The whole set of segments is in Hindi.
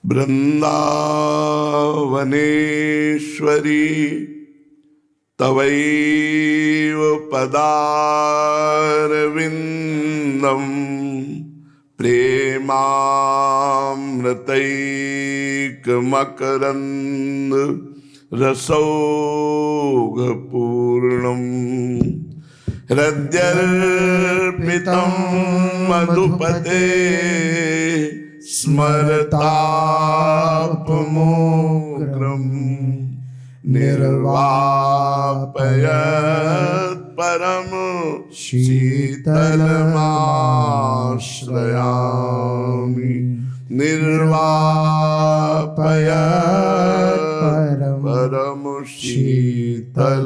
वृंदावनेश्वरी तवैव पदारविंदम प्रेमामृतैकमकरंद रसौघपूर्णम हृद्यर्पितं मधुपते स्मरतापमोग्रम् निर्वापयत् परम शीतलमाश्रयामि निर्वापयत् परम शीतलमाश्रयामि।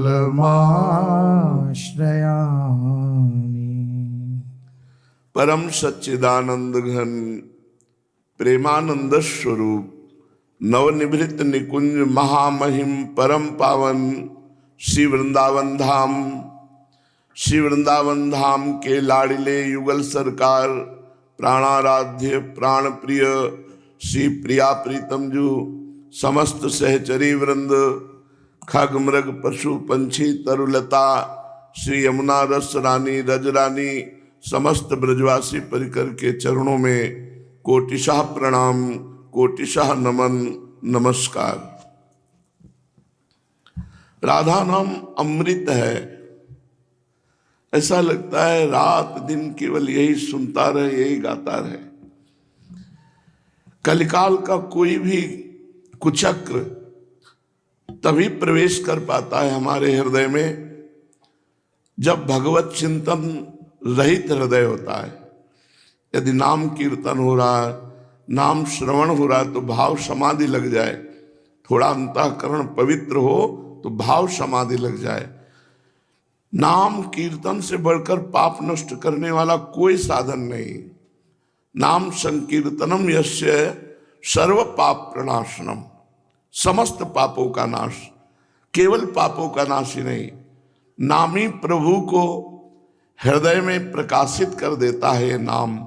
परम सच्चिदानंद घन प्रेमानंद स्वरूप नवनिभृत निकुंज महामहिम परम पावन श्री वृंदावन धाम के लाडिले युगल सरकार प्राणाराध्य प्राण प्रिय श्री प्रिया प्रीतम जू समस्त सहचरी वृंद खग मृग पशु पंछी तरुलता श्री यमुना रस रानी रजरानी समस्त ब्रजवासी परिकर के चरणों में कोटिशाह प्रणाम कोटिशाह नमन नमस्कार। राधा नाम अमृत है, ऐसा लगता है रात दिन केवल यही सुनता रहे यही गाता रहे। कलिकाल का कोई भी कुचक्र तभी प्रवेश कर पाता है हमारे हृदय में जब भगवत चिंतन रहित हृदय होता है। यदि नाम कीर्तन हो रहा है, नाम श्रवण हो रहा है तो भाव समाधि लग जाए, थोड़ा अंतःकरण पवित्र हो तो भाव समाधि लग जाए। नाम कीर्तन से बढ़कर पाप नष्ट करने वाला कोई साधन नहीं। नाम संकीर्तनम यस्य सर्व पाप प्रणाशनम, समस्त पापों का नाश, केवल पापों का नाश ही नहीं, नामी प्रभु को हृदय में प्रकाशित कर देता है नाम।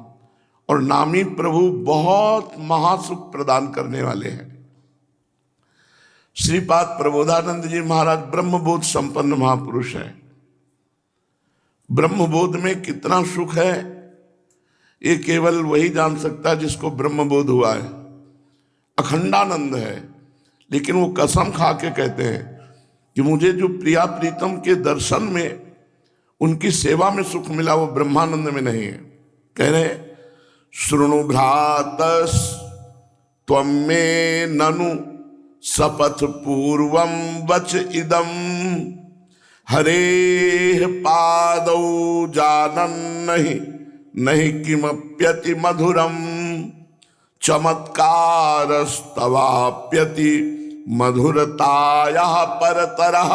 और नामी प्रभु बहुत महासुख प्रदान करने वाले हैं। श्रीपाद प्रबोधानंद जी महाराज ब्रह्मबोध संपन्न महापुरुष है। ब्रह्मबोध में कितना सुख है ये केवल वही जान सकता है जिसको ब्रह्मबोध हुआ है। अखंडानंद है, लेकिन वो कसम खा के कहते हैं कि मुझे जो प्रिया प्रीतम के दर्शन में उनकी सेवा में सुख मिला वो ब्रह्मानंद में नहीं है। कह रहे शृणु भ्रातस त्वं मे ननु शपथ पूर्वं वच इदं हरेः पादौ जानन्नहि नहि किमप्यति मधुरं चमत्कारस्तवाप्यति मधुरतायाः परतरः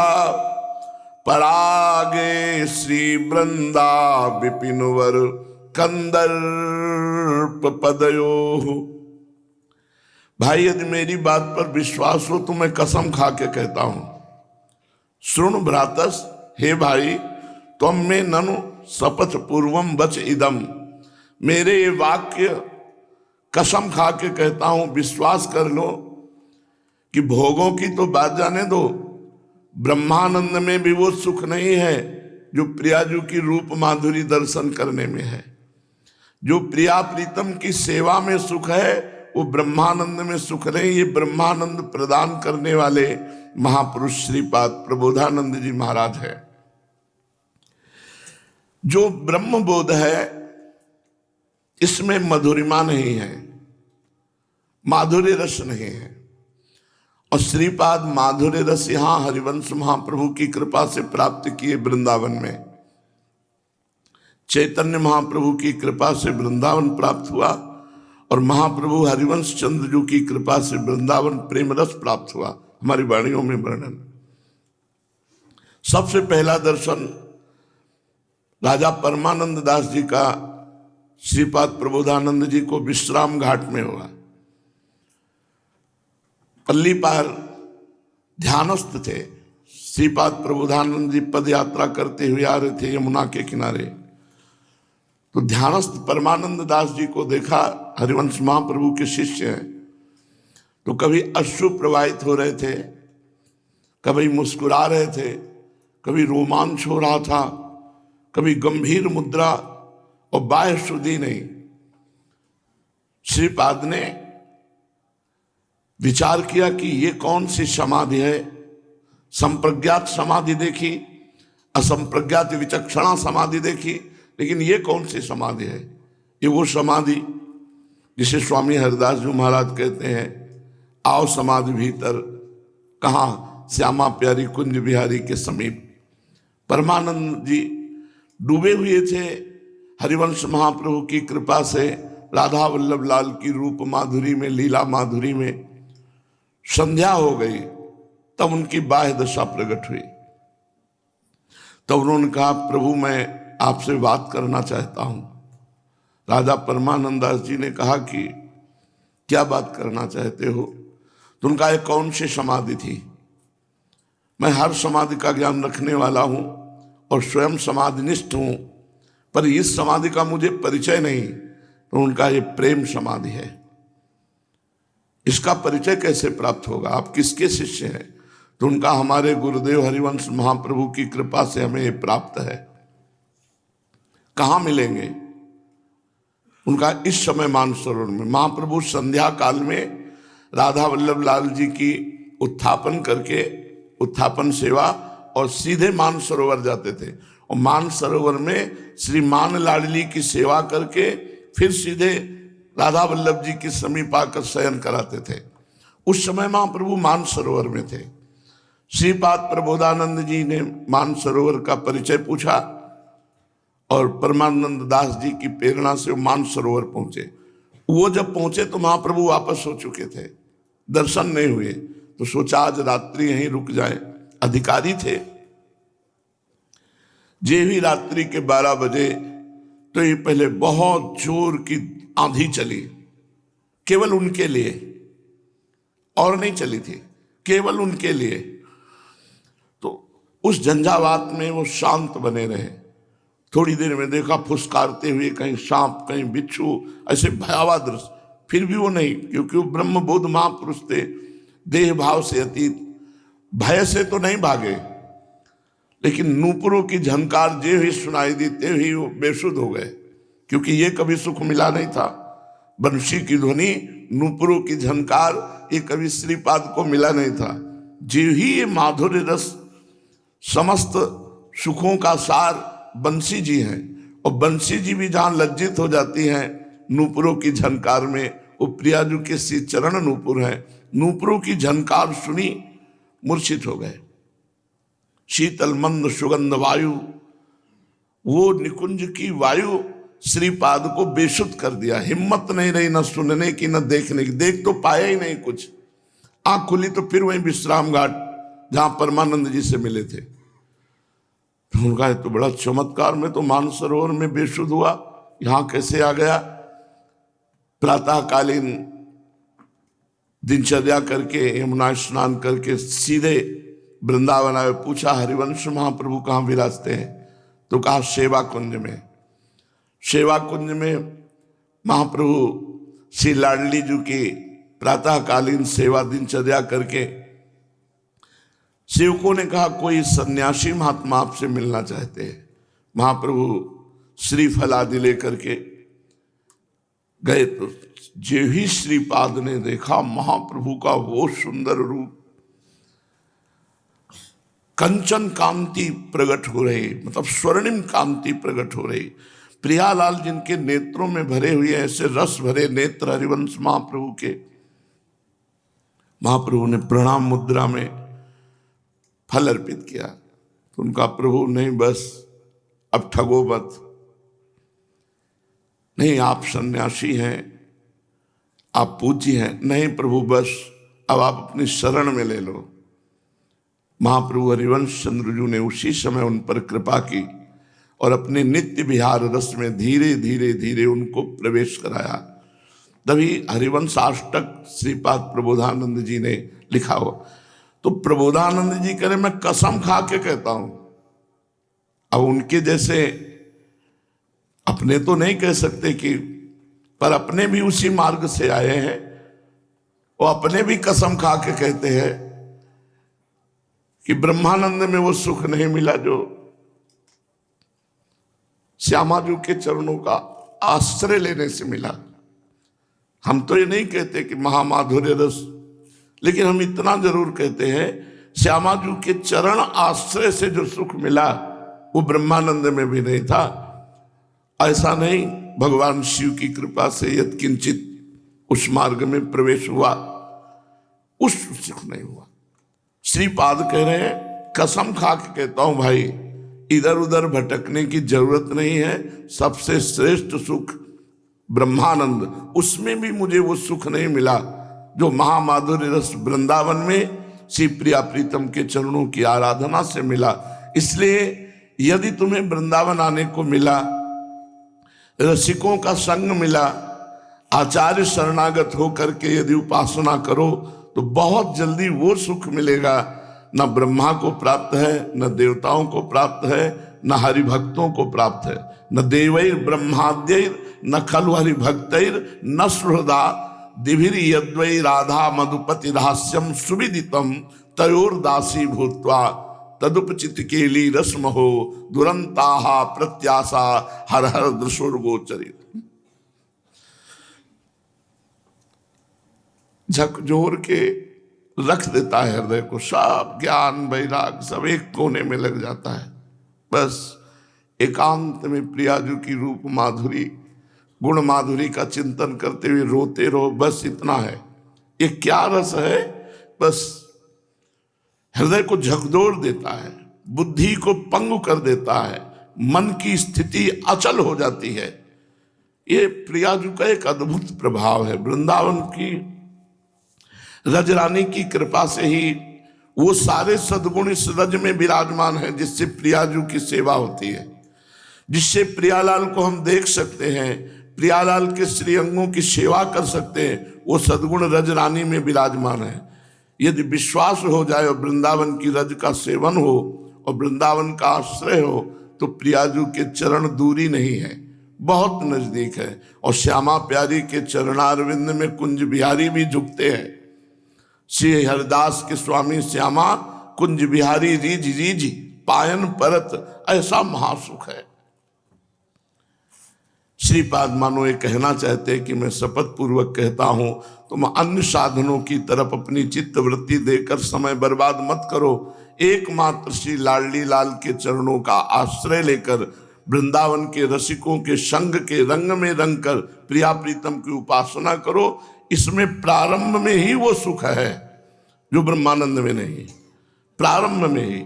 परागे श्री वृंदा विपिनवर कंदर्प पदयो। भाई यदि मेरी बात पर विश्वास हो तो मैं कसम खा के कहता हूं, शृणु भ्रातस, हे भाई, त्वं में ननु शपथ पूर्वम वच इदम, मेरे ये वाक्य कसम खा के कहता हूं, विश्वास कर लो कि भोगों की तो बात जाने दो, ब्रह्मानंद में भी वो सुख नहीं है जो प्रियाजू की रूप माधुरी दर्शन करने में है। जो प्रिया प्रीतम की सेवा में सुख है वो ब्रह्मानंद में सुख नहीं। ये ब्रह्मानंद प्रदान करने वाले महापुरुष श्रीपाद प्रबोधानंद जी महाराज है। जो ब्रह्मबोध है इसमें मधुरिमा नहीं है, माधुर्य रस नहीं है। और श्रीपाद माधुर्य रस यहां हरिवंश महाप्रभु की कृपा से प्राप्त किए वृंदावन में। चैतन्य महाप्रभु की कृपा से वृंदावन प्राप्त हुआ और महाप्रभु हरिवंश चंद्र जी की कृपा से वृंदावन प्रेम रस प्राप्त हुआ। हमारी वाणियों में वर्णन। सबसे पहला दर्शन राजा परमानंद दास जी का श्रीपाद प्रबोधानंद जी को विश्राम घाट में हुआ। पल्ली पार ध्यानस्थ थे। श्रीपाद प्रबोधानंद जी पद यात्रा करते हुए आ रहे थे यमुना के किनारे। तो ध्यानस्थ परमानंद दास जी को देखा, हरिवंश महाप्रभु के शिष्य हैं। तो कभी अश्रु प्रवाहित हो रहे थे, कभी मुस्कुरा रहे थे, कभी रोमांच हो रहा था, कभी गंभीर मुद्रा और बाह्य शुद्धि नहीं। श्रीपाद ने विचार किया कि ये कौन सी समाधि है। संप्रज्ञात समाधि देखी, असंप्रज्ञात विचक्षणा समाधि देखी, लेकिन ये कौन सी समाधि है? ये वो समाधि जिसे स्वामी हरिदास जी महाराज कहते हैं, आओ समाधि भीतर, कहाँ? श्यामा प्यारी कुंज बिहारी के समीप। परमानंद जी डूबे हुए थे हरिवंश महाप्रभु की कृपा से, राधा वल्लभ लाल की रूप माधुरी में, लीला माधुरी में। संध्या हो गई, तब उनकी बाह्य दशा प्रकट हुई। तब उन्होंने कहा, प्रभु मैं आपसे बात करना चाहता हूं। राजा परमानंद दास जी ने कहा कि क्या बात करना चाहते हो? तो उनका एक कौन सी समाधि थी? मैं हर समाधि का ज्ञान रखने वाला हूं और स्वयं समाधिनिष्ठ हूं, पर इस समाधि का मुझे परिचय नहीं। तो उनका ये प्रेम समाधि है। इसका परिचय कैसे प्राप्त होगा? आप किसके शिष्य हैं? तो उनका हमारे गुरुदेव हरिवंश महाप्रभु की कृपा से हमें ये प्राप्त है। कहाँ मिलेंगे? उनका इस समय मानसरोवर में। महाप्रभु संध्या काल में राधा वल्लभ लाल जी की उत्थापन करके, उत्थापन सेवा, और सीधे मानसरोवर जाते थे। और मानसरोवर में श्री मान लाडली की सेवा करके फिर सीधे राधा वल्लभ जी के समीप आकर शयन कराते थे। उस समय महाप्रभु मानसरोवर में थे। श्रीपाद प्रबोधानंद जी ने मानसरोवर का परिचय पूछा और परमानंद दास जी की प्रेरणा से वो मानसरोवर पहुंचे। वो जब पहुंचे तो महाप्रभु वापस हो चुके थे, दर्शन नहीं हुए। तो सोचा आज रात्रि यहीं रुक जाए। अधिकारी थे। जे भी रात्रि के 12 बजे तो ये पहले बहुत जोर की आंधी चली, केवल उनके लिए, और नहीं चली थी, केवल उनके लिए। तो उस झंझावात में वो शांत बने रहे। थोड़ी देर में देखा फुसकारते हुए कहीं सांप, कहीं बिच्छू, ऐसे भयावह दृश्य। फिर भी वो नहीं, क्योंकि वो ब्रह्मबोध महापुरुष थे, देह भाव से अतीत। भय से तो नहीं भागे, लेकिन नूपुरों की झनकार जे ही सुनाई दी ते ही वो बेसुध हो गए, क्योंकि ये कभी सुख मिला नहीं था। बंशी की ध्वनि, नूपुरों की झनकार, ये कभी श्रीपाद को मिला नहीं था। जे ही ये माधुर्य रस, समस्त सुखों का सार बंसी जी हैं। और बंसी जी भी जहां लज्जित हो जाती हैं नूपुरों की झनकार में, वो प्रियाजू के श्री चरण नूपुर हैं। नूपुरों की झनकार सुनी, मूर्छित हो गए। शीतल मंद सुगंध वायु, वो निकुंज की वायु श्रीपाद को बेसुध कर दिया। हिम्मत नहीं रही न सुनने की न देखने की। देख तो पाया ही नहीं कुछ। आंख खुली तो फिर वहीं विश्राम घाट जहां परमानंद जी से मिले थे। उनका तो बड़ा चमत्कार, में तो मानसरोवर में बेसुध हुआ, यहां कैसे आ गया? प्रातःकालीन दिनचर्या करके, यमुना स्नान करके सीधे वृंदावन आए। पूछा हरिवंश महाप्रभु कहाँ विराजते हैं? तो कहा सेवा कुंज में। सेवा कुंज में महाप्रभु श्री लाडली जी की प्रातःकालीन सेवा दिनचर्या करके सेवकों ने कहा कोई सन्यासी महात्मा आपसे मिलना चाहते हैं। महाप्रभु श्रीफल आदि लेकर के गए। तो जो ही श्रीपाद ने देखा महाप्रभु का वो सुंदर रूप, कंचन कांति प्रकट हो रही, मतलब स्वर्णिम कांति प्रकट हो रही। प्रियालाल जिनके नेत्रों में भरे हुए ऐसे रस भरे नेत्र हरिवंश महाप्रभु के। महाप्रभु ने प्रणाम मुद्रा में फल अर्पित किया। तो उनका प्रभु नहीं, बस अब ठगो मत, नहीं आप सन्यासी हैं, आप पूज्य हैं, नहीं प्रभु बस अब आप अपनी शरण में ले लो। महाप्रभु हरिवंश चंद्रजू ने उसी समय उन पर कृपा की और अपने नित्य विहार रस में धीरे धीरे धीरे उनको प्रवेश कराया। तभी हरिवंश अष्टक श्रीपाद प्रबोधानंद जी ने लिखा हो। तो प्रबोधानंद जी कह रहे मैं कसम खा के कहता हूं। अब उनके जैसे अपने तो नहीं कह सकते कि, पर अपने भी उसी मार्ग से आए हैं। वो अपने भी कसम खा के कहते हैं कि ब्रह्मानंद में वो सुख नहीं मिला जो श्यामाजू के चरणों का आश्रय लेने से मिला। हम तो ये नहीं कहते कि महामाधुर्य रस, लेकिन हम इतना जरूर कहते हैं श्यामाजू के चरण आश्रय से जो सुख मिला वो ब्रह्मानंद में भी नहीं था। ऐसा नहीं, भगवान शिव की कृपा से यत्किंचित उस मार्ग में प्रवेश हुआ, उस सुख नहीं हुआ। श्रीपाद कह रहे हैं, कसम खा के कहता हूं भाई, इधर उधर भटकने की जरूरत नहीं है। सबसे श्रेष्ठ सुख ब्रह्मानंद, उसमें भी मुझे वो सुख नहीं मिला जो महामाधुर्य रस वृंदावन में श्री प्रिया प्रीतम के चरणों की आराधना से मिला। इसलिए यदि तुम्हें वृंदावन आने को मिला, रसिकों का संग मिला, आचार्य शरणागत होकर के यदि उपासना करो तो बहुत जल्दी वो सुख मिलेगा। न ब्रह्मा को प्राप्त है, न देवताओं को प्राप्त है, न हरिभक्तों को प्राप्त है। न देवैर ब्रह्माद्यैर न खलु हरिभक्तैर न सुहृदा दिभिर यद्वै राधा मधुपति रहस्यम सुविदितम तयोर्दासी भूत्वा तदुपचित केली रसमहो दुरंताहा प्रत्याशा हर हर दृशोर्गोचरित। झकझोर के रख देता है हृदय को, सब ज्ञान वैराग सब एक कोने में लग जाता है। बस एकांत में प्रियाजू की रूप माधुरी गुण माधुरी का चिंतन करते हुए रोते रहो, बस इतना है। ये क्या रस है, बस हृदय को झकझोर देता है, बुद्धि को पंगु कर देता है, मन की स्थिति अचल हो जाती है। ये प्रियाजू का एक अद्भुत प्रभाव है। वृंदावन की रजरानी की कृपा से ही वो सारे सद्गुण इस रज में विराजमान है जिससे प्रियाजू की सेवा होती है, जिससे प्रियालाल को हम देख सकते हैं, प्रियालाल के श्री अंगों की सेवा कर सकते हैं। वो सद्गुण रजरानी में विराजमान है। यदि विश्वास हो जाए और वृंदावन की रज का सेवन हो और वृंदावन का आश्रय हो तो प्रियाजू के चरण दूरी नहीं है, बहुत नजदीक है। और श्यामा प्यारी के चरणारविंद में कुंज बिहारी भी झुकते हैं। श्री हरिदास के स्वामी श्यामा कुंज बिहारी रीझ रीझ पायन परत, ऐसा महासुख है। श्रीपाद मानो ये कहना चाहते हैं कि मैं शपथ पूर्वक कहता हूं, तुम अन्य साधनों की तरफ अपनी चित्त वृत्ति देकर समय बर्बाद मत करो। एकमात्र श्री लाडली लाल के चरणों का आश्रय लेकर वृंदावन के रसिकों के संग के रंग में रंग कर प्रिया प्रीतम की उपासना करो। इसमें प्रारंभ में ही वो सुख है जो ब्रह्मानंद में नहीं। प्रारंभ में ही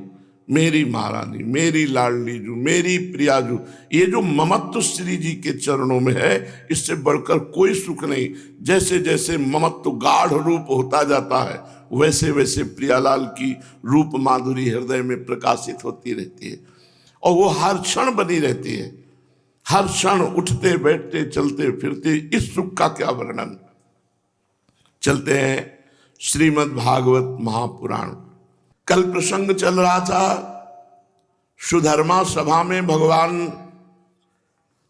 मेरी महारानी, मेरी लाडली जू, मेरी प्रियाजू, ये जो ममत्व श्री जी के चरणों में है, इससे बढ़कर कोई सुख नहीं। जैसे जैसे ममत्व गाढ़ रूप होता जाता है वैसे वैसे प्रियालाल की रूप माधुरी हृदय में प्रकाशित होती रहती है और वो हर क्षण बनी रहती है। हर क्षण उठते बैठते चलते फिरते इस सुख का क्या वर्णन। चलते हैं श्रीमद् भागवत महापुराण। कल प्रसंग चल रहा था, सुधर्मा सभा में भगवान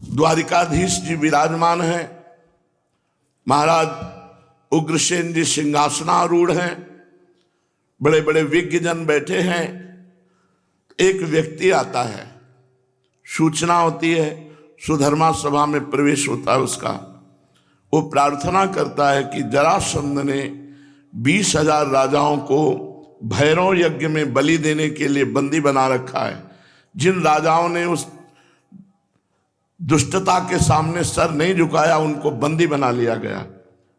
द्वारिकाधीश जी विराजमान हैं। महाराज उग्रसेन जी सिंहासनारूढ़ हैं, बड़े बड़े विज्ञजन बैठे हैं। एक व्यक्ति आता है, सूचना होती है, सुधर्मा सभा में प्रवेश होता है उसका। वो प्रार्थना करता है कि जरासंध ने 20,000 राजाओं को भैरव यज्ञ में बलि देने के लिए बंदी बना रखा है। जिन राजाओं ने उस दुष्टता के सामने सर नहीं झुकाया उनको बंदी बना लिया गया।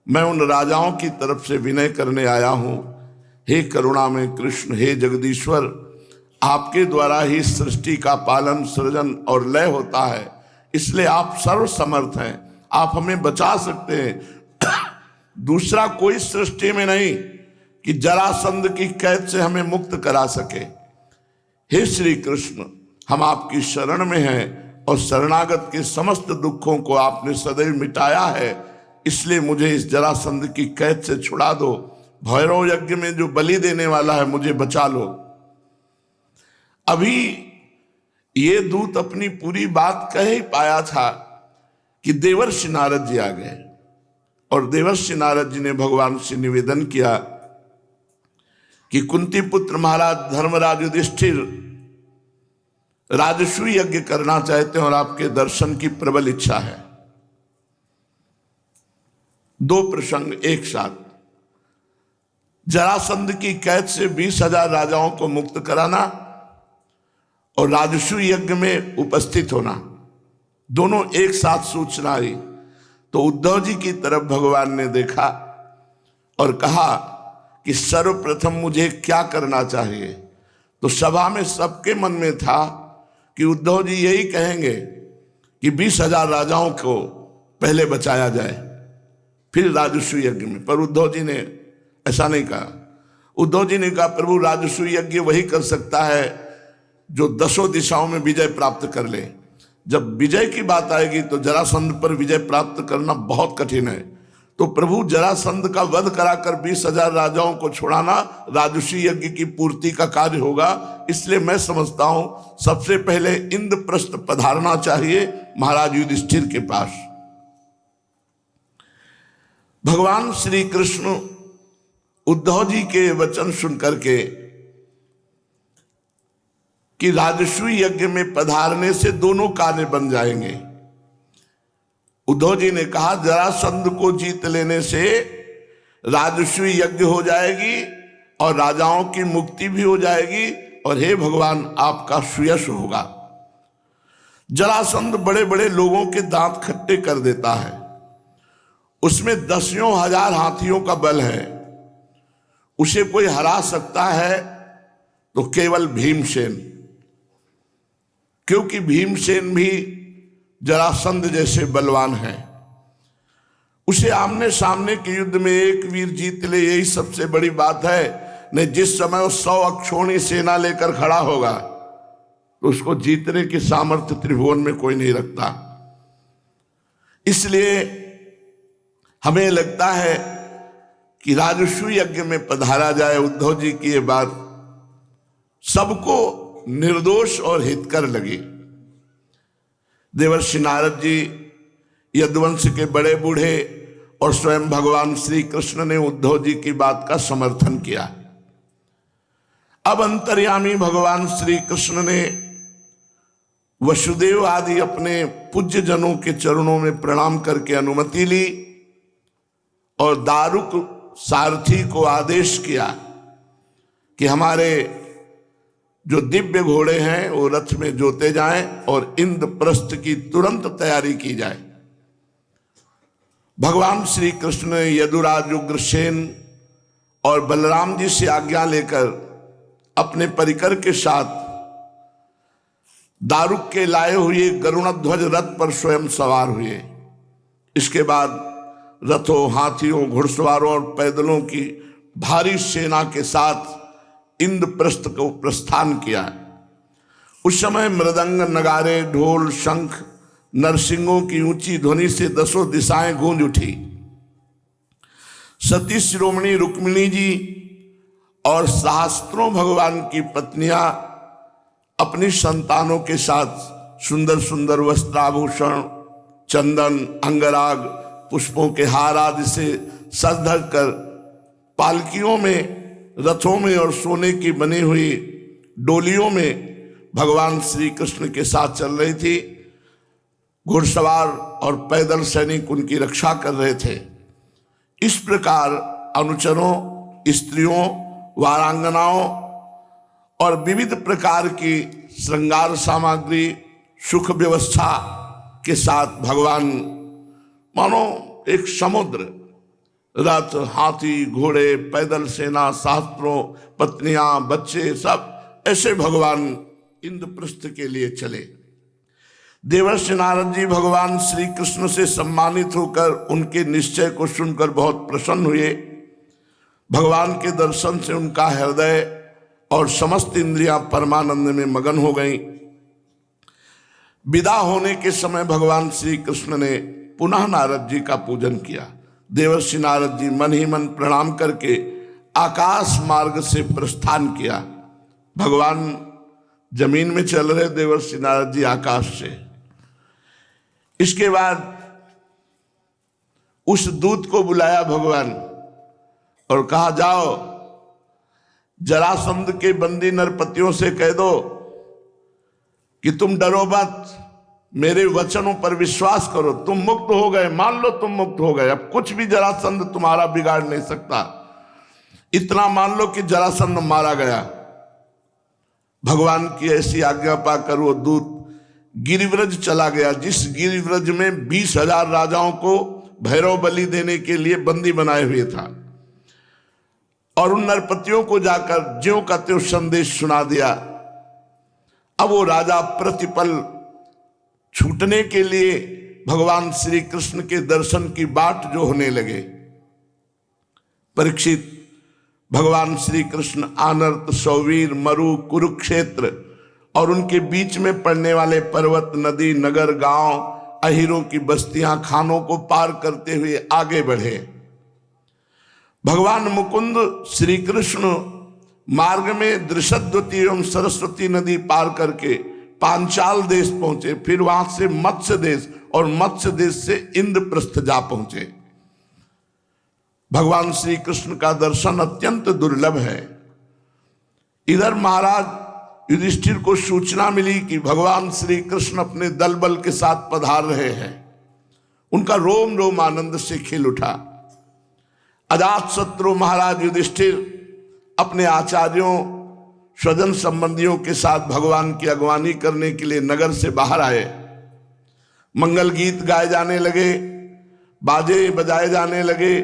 मैं उन राजाओं की तरफ से विनय करने आया हूं। हे करुणा में कृष्ण, हे जगदीश्वर, आपके द्वारा ही सृष्टि का पालन सृजन और लय होता है, इसलिए आप सर्व समर्थ हैं, आप हमें बचा सकते हैं। दूसरा कोई सृष्टि में नहीं कि जरासंध की कैद से हमें मुक्त करा सके। हे श्री कृष्ण, हम आपकी शरण में हैं और शरणागत के समस्त दुखों को आपने सदैव मिटाया है, इसलिए मुझे इस जरासंध की कैद से छुड़ा दो। भैरव यज्ञ में जो बलि देने वाला है मुझे बचा लो। अभी ये दूत अपनी पूरी बात कह ही पाया था कि देवर्षि नारद जी आ गए और देवर्षि नारद जी ने भगवान से निवेदन किया कि कुंती पुत्र महाराज धर्मराज युधिष्ठिर राजसूय यज्ञ करना चाहते हैं और आपके दर्शन की प्रबल इच्छा है। दो प्रसंग एक साथ, जरासंध की कैद से 20,000 राजाओं को मुक्त कराना और राजसूय यज्ञ में उपस्थित होना, दोनों एक साथ सूचना आई। तो उद्धव जी की तरफ भगवान ने देखा और कहा कि सर्वप्रथम मुझे क्या करना चाहिए। तो सभा में सबके मन में था कि उद्धव जी यही कहेंगे कि 20,000 राजाओं को पहले बचाया जाए, फिर राजसूय यज्ञ में। पर उद्धव जी ने ऐसा नहीं कहा। उद्धव जी ने कहा, प्रभु राजसूय यज्ञ वही कर सकता है जो 10 दिशाओं में विजय प्राप्त कर ले। जब विजय की बात आएगी तो जरासंध पर विजय प्राप्त करना बहुत कठिन है। तो प्रभु जरासंध का वध कराकर 20,000 राजाओं को छुड़ाना राजसूय यज्ञ की पूर्ति का कार्य होगा। इसलिए मैं समझता हूं सबसे पहले इंद्रप्रस्थ पधारना चाहिए महाराज युधिष्ठिर के पास। भगवान श्री कृष्ण उद्धव जी के वचन सुनकर के कि राजसूय यज्ञ में पधारने से दोनों कार्य बन जाएंगे, उद्धव जी ने कहा जरासंध को जीत लेने से राजसूय यज्ञ हो जाएगी और राजाओं की मुक्ति भी हो जाएगी और हे भगवान आपका सुयश होगा। जरासंध बड़े बड़े लोगों के दांत खट्टे कर देता है, उसमें 10,000 हाथियों का बल है, उसे कोई हरा सकता है तो केवल भीमसेन, क्योंकि भीमसेन भी जरासंध जैसे बलवान है। उसे आमने सामने के युद्ध में एक वीर जीत ले, यही सबसे बड़ी बात है। नहीं जिस समय वो 100 अक्षौणी सेना लेकर खड़ा होगा तो उसको जीतने की सामर्थ्य त्रिभुवन में कोई नहीं रखता। इसलिए हमें लगता है कि राजसूय यज्ञ में पधारा जाए। उद्धव जी की ये बात सबको निर्दोष और हितकर लगी। देवर्षि नारद जी, यदुवंश के बड़े बूढ़े और स्वयं भगवान श्री कृष्ण ने उद्धव जी की बात का समर्थन किया। अब अंतर्यामी भगवान श्री कृष्ण ने वसुदेव आदि अपने पूज्य जनों के चरणों में प्रणाम करके अनुमति ली और दारुक सारथी को आदेश किया कि हमारे जो दिव्य घोड़े हैं वो रथ में जोते जाएं और इंद्रप्रस्थ की तुरंत तैयारी की जाए। भगवान श्री कृष्ण ने यदुराज उग्रसेन और बलराम जी से आज्ञा लेकर अपने परिकर के साथ दारुक के लाए हुए गरुणध्वज रथ पर स्वयं सवार हुए। इसके बाद रथों, हाथियों, घुड़सवारों और पैदलों की भारी सेना के साथ इंद्रप्रस्थ को प्रस्थान किया। उस समय मृदंग, नगारे, ढोल, शंख, नरसिंहों की ऊंची ध्वनि से 10 दिशाएं गूंज उठी। सती शिरोमणि रुक्मिणी जी और सहस्त्रों भगवान की पत्नियां अपनी संतानों के साथ सुंदर सुंदर वस्त्राभूषण, चंदन, अंगराग, पुष्पों के हार आदि से सज धज कर पालकियों में, रथों में और सोने की बनी हुई डोलियों में भगवान श्री कृष्ण के साथ चल रही थी। घुड़सवार और पैदल सैनिक उनकी रक्षा कर रहे थे। इस प्रकार अनुचरों, स्त्रियों, वारांगनाओं और विविध प्रकार की श्रृंगार सामग्री, सुख व्यवस्था के साथ भगवान मानो एक समुद्र, रथ, हाथी, घोड़े, पैदल सेना, शास्त्रों, पत्नियां, बच्चे, सब ऐसे भगवान इंद्रप्रस्थ के लिए चले। देवर्षि नारद जी भगवान श्री कृष्ण से सम्मानित होकर उनके निश्चय को सुनकर बहुत प्रसन्न हुए। भगवान के दर्शन से उनका हृदय और समस्त इंद्रियां परमानंद में मगन हो गईं। विदा होने के समय भगवान श्री कृष्ण ने पुनः नारद जी का पूजन किया। देवर्षि नारद जी मन ही मन प्रणाम करके आकाश मार्ग से प्रस्थान किया। भगवान जमीन में चल रहे, देवर्षि नारद जी आकाश से। इसके बाद उस दूत को बुलाया भगवान और कहा, जाओ जरासंध के बंदी नरपतियों से कह दो कि तुम डरो मत, मेरे वचनों पर विश्वास करो, तुम मुक्त हो गए, मान लो तुम मुक्त हो गए, अब कुछ भी जरासंध तुम्हारा बिगाड़ नहीं सकता, इतना मान लो कि जरासंध मारा गया। भगवान की ऐसी आज्ञा पाकर वो दूत गिरिव्रज चला गया, जिस गिरिव्रज में 20,000 राजाओं को भैरव बलि देने के लिए बंदी बनाए हुए था, और उन नरपतियों को जाकर ज्यों का त्यों संदेश सुना दिया। अब वो राजा प्रतिपल छूटने के लिए भगवान श्री कृष्ण के दर्शन की बाट जो होने लगे। परीक्षित, भगवान श्री कृष्ण आनर्त, सौवीर, मरु, कुरुक्षेत्र और उनके बीच में पड़ने वाले पर्वत, नदी, नगर, गांव, अहिरों की बस्तियां, खानों को पार करते हुए आगे बढ़े। भगवान मुकुंद श्री कृष्ण मार्ग में दृषद्वती एवं सरस्वती नदी पार करके पांचाल देश पहुंचे, फिर वहां से मत्स्य देश और मत्स्य देश से इंद्रप्रस्थ जा पहुंचे। भगवान श्री कृष्ण का दर्शन अत्यंत दुर्लभ है। इधर महाराज युधिष्ठिर को सूचना मिली कि भगवान श्री कृष्ण अपने दल बल के साथ पधार रहे हैं। उनका रोम रोम आनंद से खिल उठा। अजात शत्रु महाराज युधिष्ठिर अपने आचार्यों, स्वजन संबंधियों के साथ भगवान की अगवानी करने के लिए नगर से बाहर आए। मंगल गीत गाए जाने लगे, बाजे बजाए जाने लगे,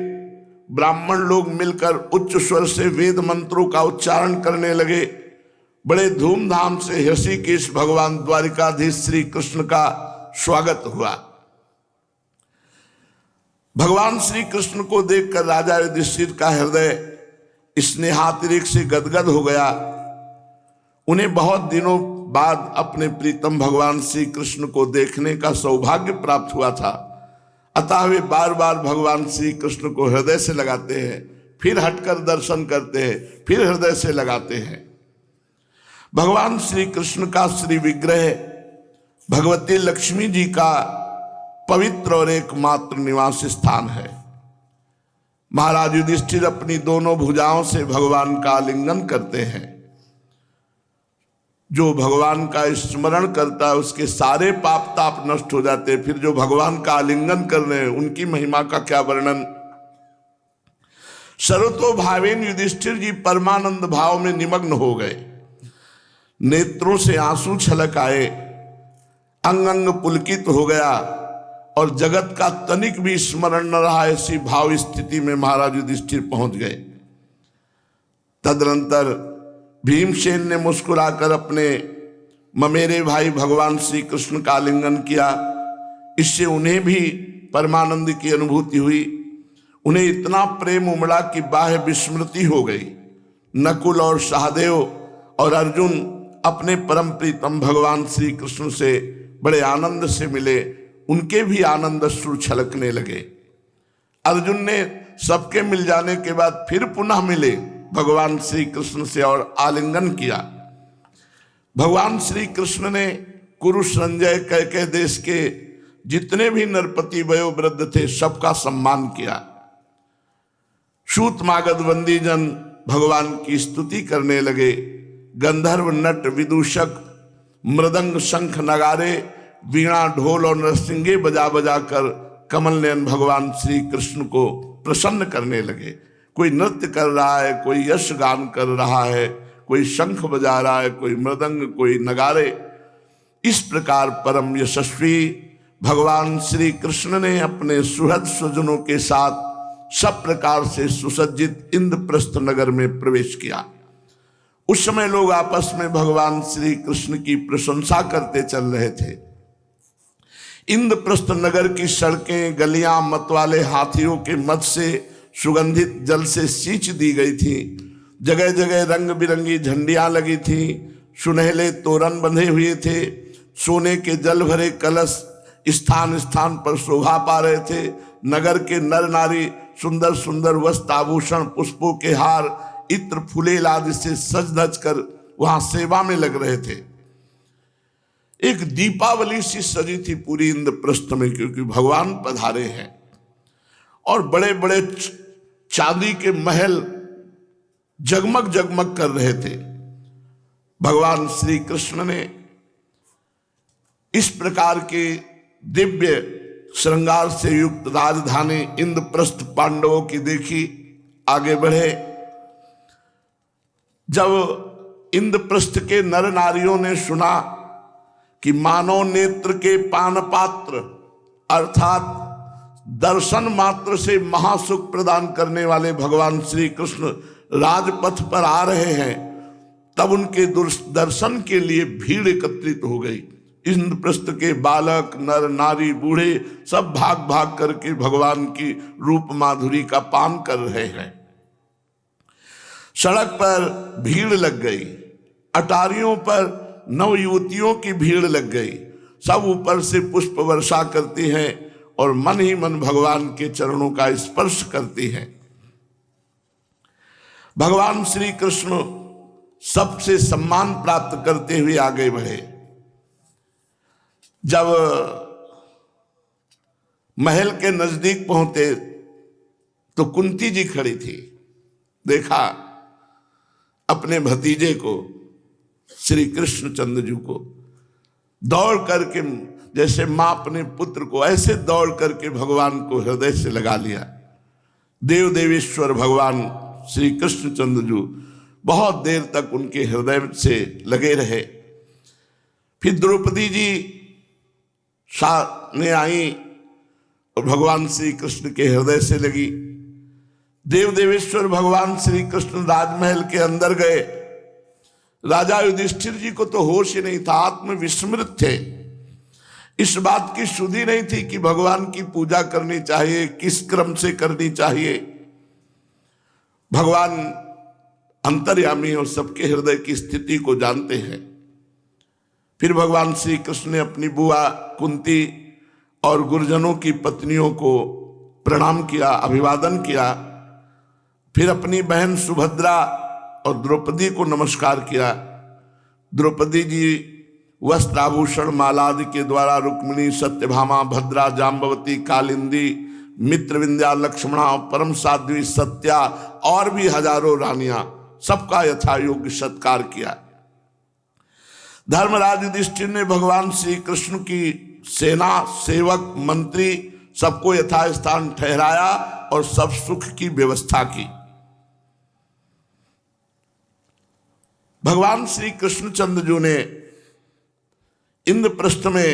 ब्राह्मण लोग मिलकर उच्च स्वर से वेद मंत्रों का उच्चारण करने लगे। बड़े धूमधाम से ऋषिकेश भगवान द्वारिकाधीश श्री कृष्ण का स्वागत हुआ। भगवान श्री कृष्ण को देखकर राजा युधिष्ठिर का हृदय स्नेहातिरेक से गदगद हो गया। उन्हें बहुत दिनों बाद अपने प्रीतम भगवान श्री कृष्ण को देखने का सौभाग्य प्राप्त हुआ था, अतः वे बार बार भगवान श्री कृष्ण को हृदय से लगाते हैं, फिर हटकर दर्शन करते हैं, फिर हृदय से लगाते हैं। भगवान श्री कृष्ण का श्री विग्रह भगवती लक्ष्मी जी का पवित्र और एकमात्र निवास स्थान है। महाराज युधिष्ठिर अपनी दोनों भुजाओं से भगवान का आलिंगन करते हैं। जो भगवान का स्मरण करता है उसके सारे पाप ताप नष्ट हो जाते हैं। फिर जो भगवान का आलिंगन कर रहे हैं उनकी महिमा का क्या वर्णन। सर्वतो भावेन युधिष्ठिर जी परमानंद भाव में निमग्न हो गए। नेत्रों से आंसू छलक आए, अंग अंग पुलकित हो गया और जगत का तनिक भी स्मरण न रहा, ऐसी भाव स्थिति में महाराज युधिष्ठिर पहुंच गए। तदनंतर भीमसेन ने मुस्कुराकर अपने ममेरे भाई भगवान श्री कृष्ण का आलिंगन किया। इससे उन्हें भी परमानंद की अनुभूति हुई। उन्हें इतना प्रेम उमड़ा कि बाह्य विस्मृति हो गई। नकुल और सहदेव और अर्जुन अपने परम प्रीतम भगवान श्री कृष्ण से बड़े आनंद से मिले। उनके भी आनंद अश्रु छलकने लगे। अर्जुन ने सबके मिल जाने के बाद फिर पुनः मिले भगवान श्री कृष्ण से और आलिंगन किया। भगवान श्री कृष्ण ने कुरु, संजय, कैकेय देश के जितने भी नरपति वयोवृद्ध थे सबका सम्मान किया। सूत मागध बंदी जन भगवान की स्तुति करने लगे। गंधर्व, नट, विदूषक मृदंग, शंख, नगारे, वीणा, ढोल और नरसिंगे बजा बजा कर कमल नयन भगवान श्री कृष्ण को प्रसन्न करने लगे। कोई नृत्य कर रहा है, कोई यश गान कर रहा है, कोई शंख बजा रहा है, कोई मृदंग, कोई नगारे। इस प्रकार परम यशस्वी भगवान श्री कृष्ण ने अपने सुहृद स्वजनों के साथ सब प्रकार से सुसज्जित इंद्रप्रस्थ नगर में प्रवेश किया। उस समय लोग आपस में भगवान श्री कृष्ण की प्रशंसा करते चल रहे थे। इंद्रप्रस्थ नगर की सड़कें, गलियां मतवाले हाथियों के मद से सुगंधित जल से सींच दी गई थी। जगह जगह रंग बिरंगी झंडियां लगी थी। सुनहले तोरण बंधे हुए थे। सोने के जल भरे कलश स्थान स्थान पर शोभा पा रहे थे। नगर के नर नारी सुंदर सुंदर वस्त्र, आभूषण, पुष्पों के हार, इत्र, फूलेल आदि से सज धज कर वहां सेवा में लग रहे थे। एक दीपावली सी सजी थी पूरी इंद्रप्रस्थ में, क्योंकि भगवान पधारे हैं। और बड़े बड़े चांदी के महल जगमग जगमग कर रहे थे। भगवान श्री कृष्ण ने इस प्रकार के दिव्य श्रृंगार से युक्त राजधानी इंद्रप्रस्थ पांडवों की देखी, आगे बढ़े। जब इंद्रप्रस्थ के नर नारियों ने सुना कि मानव नेत्र के पान पात्र अर्थात दर्शन मात्र से महासुख प्रदान करने वाले भगवान श्री कृष्ण राजपथ पर आ रहे हैं, तब उनके दर्शन के लिए भीड़ एकत्रित हो गई। इंद्रप्रस्थ के बालक, नर, नारी, बूढ़े सब भाग भाग करके भगवान की रूप माधुरी का पान कर रहे हैं। सड़क पर भीड़ लग गई, अटारियों पर नव युवतियों की भीड़ लग गई। सब ऊपर से पुष्प वर्षा करती हैं और मन ही मन भगवान के चरणों का स्पर्श करती हैं। भगवान श्री कृष्ण सबसे सम्मान प्राप्त करते हुए आगे बढ़े। जब महल के नजदीक पहुंचे तो कुंती जी खड़ी थी। देखा अपने भतीजे को, श्री कृष्णचंद्र जी को, दौड़ करके जैसे मां अपने पुत्र को, ऐसे दौड़ करके भगवान को हृदय से लगा लिया। देव देवेश्वर भगवान श्री कृष्णचंद्र जी बहुत देर तक उनके हृदय से लगे रहे। फिर द्रौपदी जी सामने आई और भगवान श्री कृष्ण के हृदय से लगी। देव देवेश्वर भगवान श्री कृष्ण राजमहल के अंदर गए। राजा युधिष्ठिर जी को तो होश ही नहीं था, आत्म विस्मृत थे। इस बात की सुधि नहीं थी कि भगवान की पूजा करनी चाहिए, किस क्रम से करनी चाहिए। भगवान अंतर्यामी और सबके हृदय की स्थिति को जानते हैं। फिर भगवान श्री कृष्ण ने अपनी बुआ कुंती और गुरुजनों की पत्नियों को प्रणाम किया, अभिवादन किया। फिर अपनी बहन सुभद्रा और द्रौपदी को नमस्कार किया। द्रौपदी जी वस्त्राभूषण मालादि के द्वारा रुक्मिणी, सत्यभामा, भद्रा, जाम्बवती, कालिंदी, मित्रविंध्या, लक्ष्मणा, परम साध्वी सत्या और भी हजारों रानियां, सबका यथा योग्य सत्कार किया। धर्मराज युधिष्ठिर ने भगवान श्री कृष्ण की सेना, सेवक, मंत्री सबको यथास्थान ठहराया और सब सुख की व्यवस्था की। भगवान श्री कृष्णचंद्र जी ने इंद्रप्रस्थ में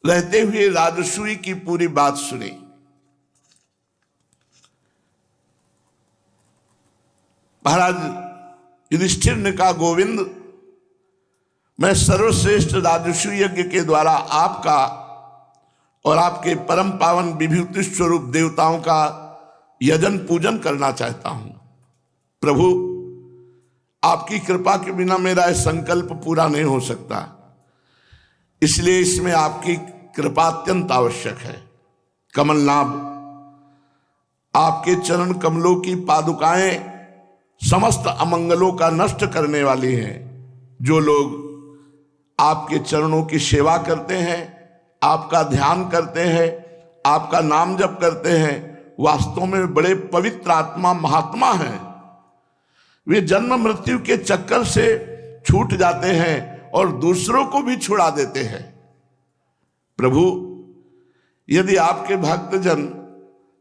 रहते हुए राजसूय की पूरी बात सुनी। महाराज युधिष्ठिर ने कहा, गोविंद, मैं सर्वश्रेष्ठ राजसूय यज्ञ के द्वारा आपका और आपके परम पावन विभूति स्वरूप देवताओं का यजन पूजन करना चाहता हूं। प्रभु, आपकी कृपा के बिना मेरा यह संकल्प पूरा नहीं हो सकता, इसलिए इसमें आपकी कृपा अत्यंत आवश्यक है। कमलनाभ, आपके चरण कमलों की पादुकाएं समस्त अमंगलों का नष्ट करने वाली हैं। जो लोग आपके चरणों की सेवा करते हैं, आपका ध्यान करते हैं, आपका नाम जप करते हैं, वास्तव में बड़े पवित्र आत्मा महात्मा हैं। वे जन्म मृत्यु के चक्कर से छूट जाते हैं और दूसरों को भी छुड़ा देते हैं। प्रभु, यदि आपके भक्तजन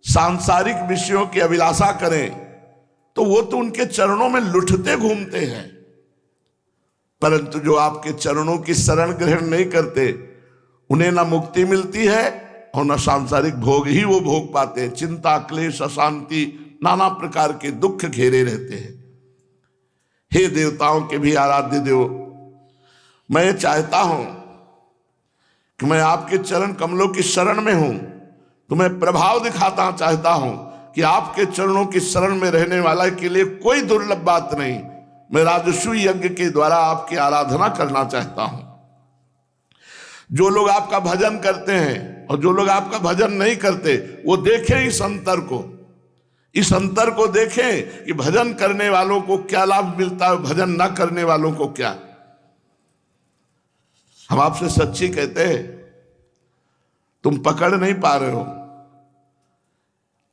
सांसारिक विषयों की अभिलाषा करें तो वो तो उनके चरणों में लुटते घूमते हैं, परंतु जो आपके चरणों की शरण ग्रहण नहीं करते, उन्हें ना मुक्ति मिलती है और न सांसारिक भोग ही वो भोग पाते हैं। चिंता, क्लेश, अशांति, नाना प्रकार के दुख घेरे रहते हैं। हे देवताओं के भी आराध्य देव, मैं ये चाहता हूं कि मैं आपके चरण कमलों की शरण में हूं, तुम्हें प्रभाव दिखाता चाहता हूं कि आपके चरणों की शरण में रहने वाला के लिए कोई दुर्लभ बात नहीं। मैं राजसूय यज्ञ के द्वारा आपकी आराधना करना चाहता हूं। जो लोग आपका भजन करते हैं और जो लोग आपका भजन नहीं करते, वो देखें इस अंतर को, इस अंतर को देखें कि भजन करने वालों को क्या लाभ मिलता है, भजन न करने वालों को क्या। हम आपसे सच्ची कहते हैं, तुम पकड़ नहीं पा रहे हो।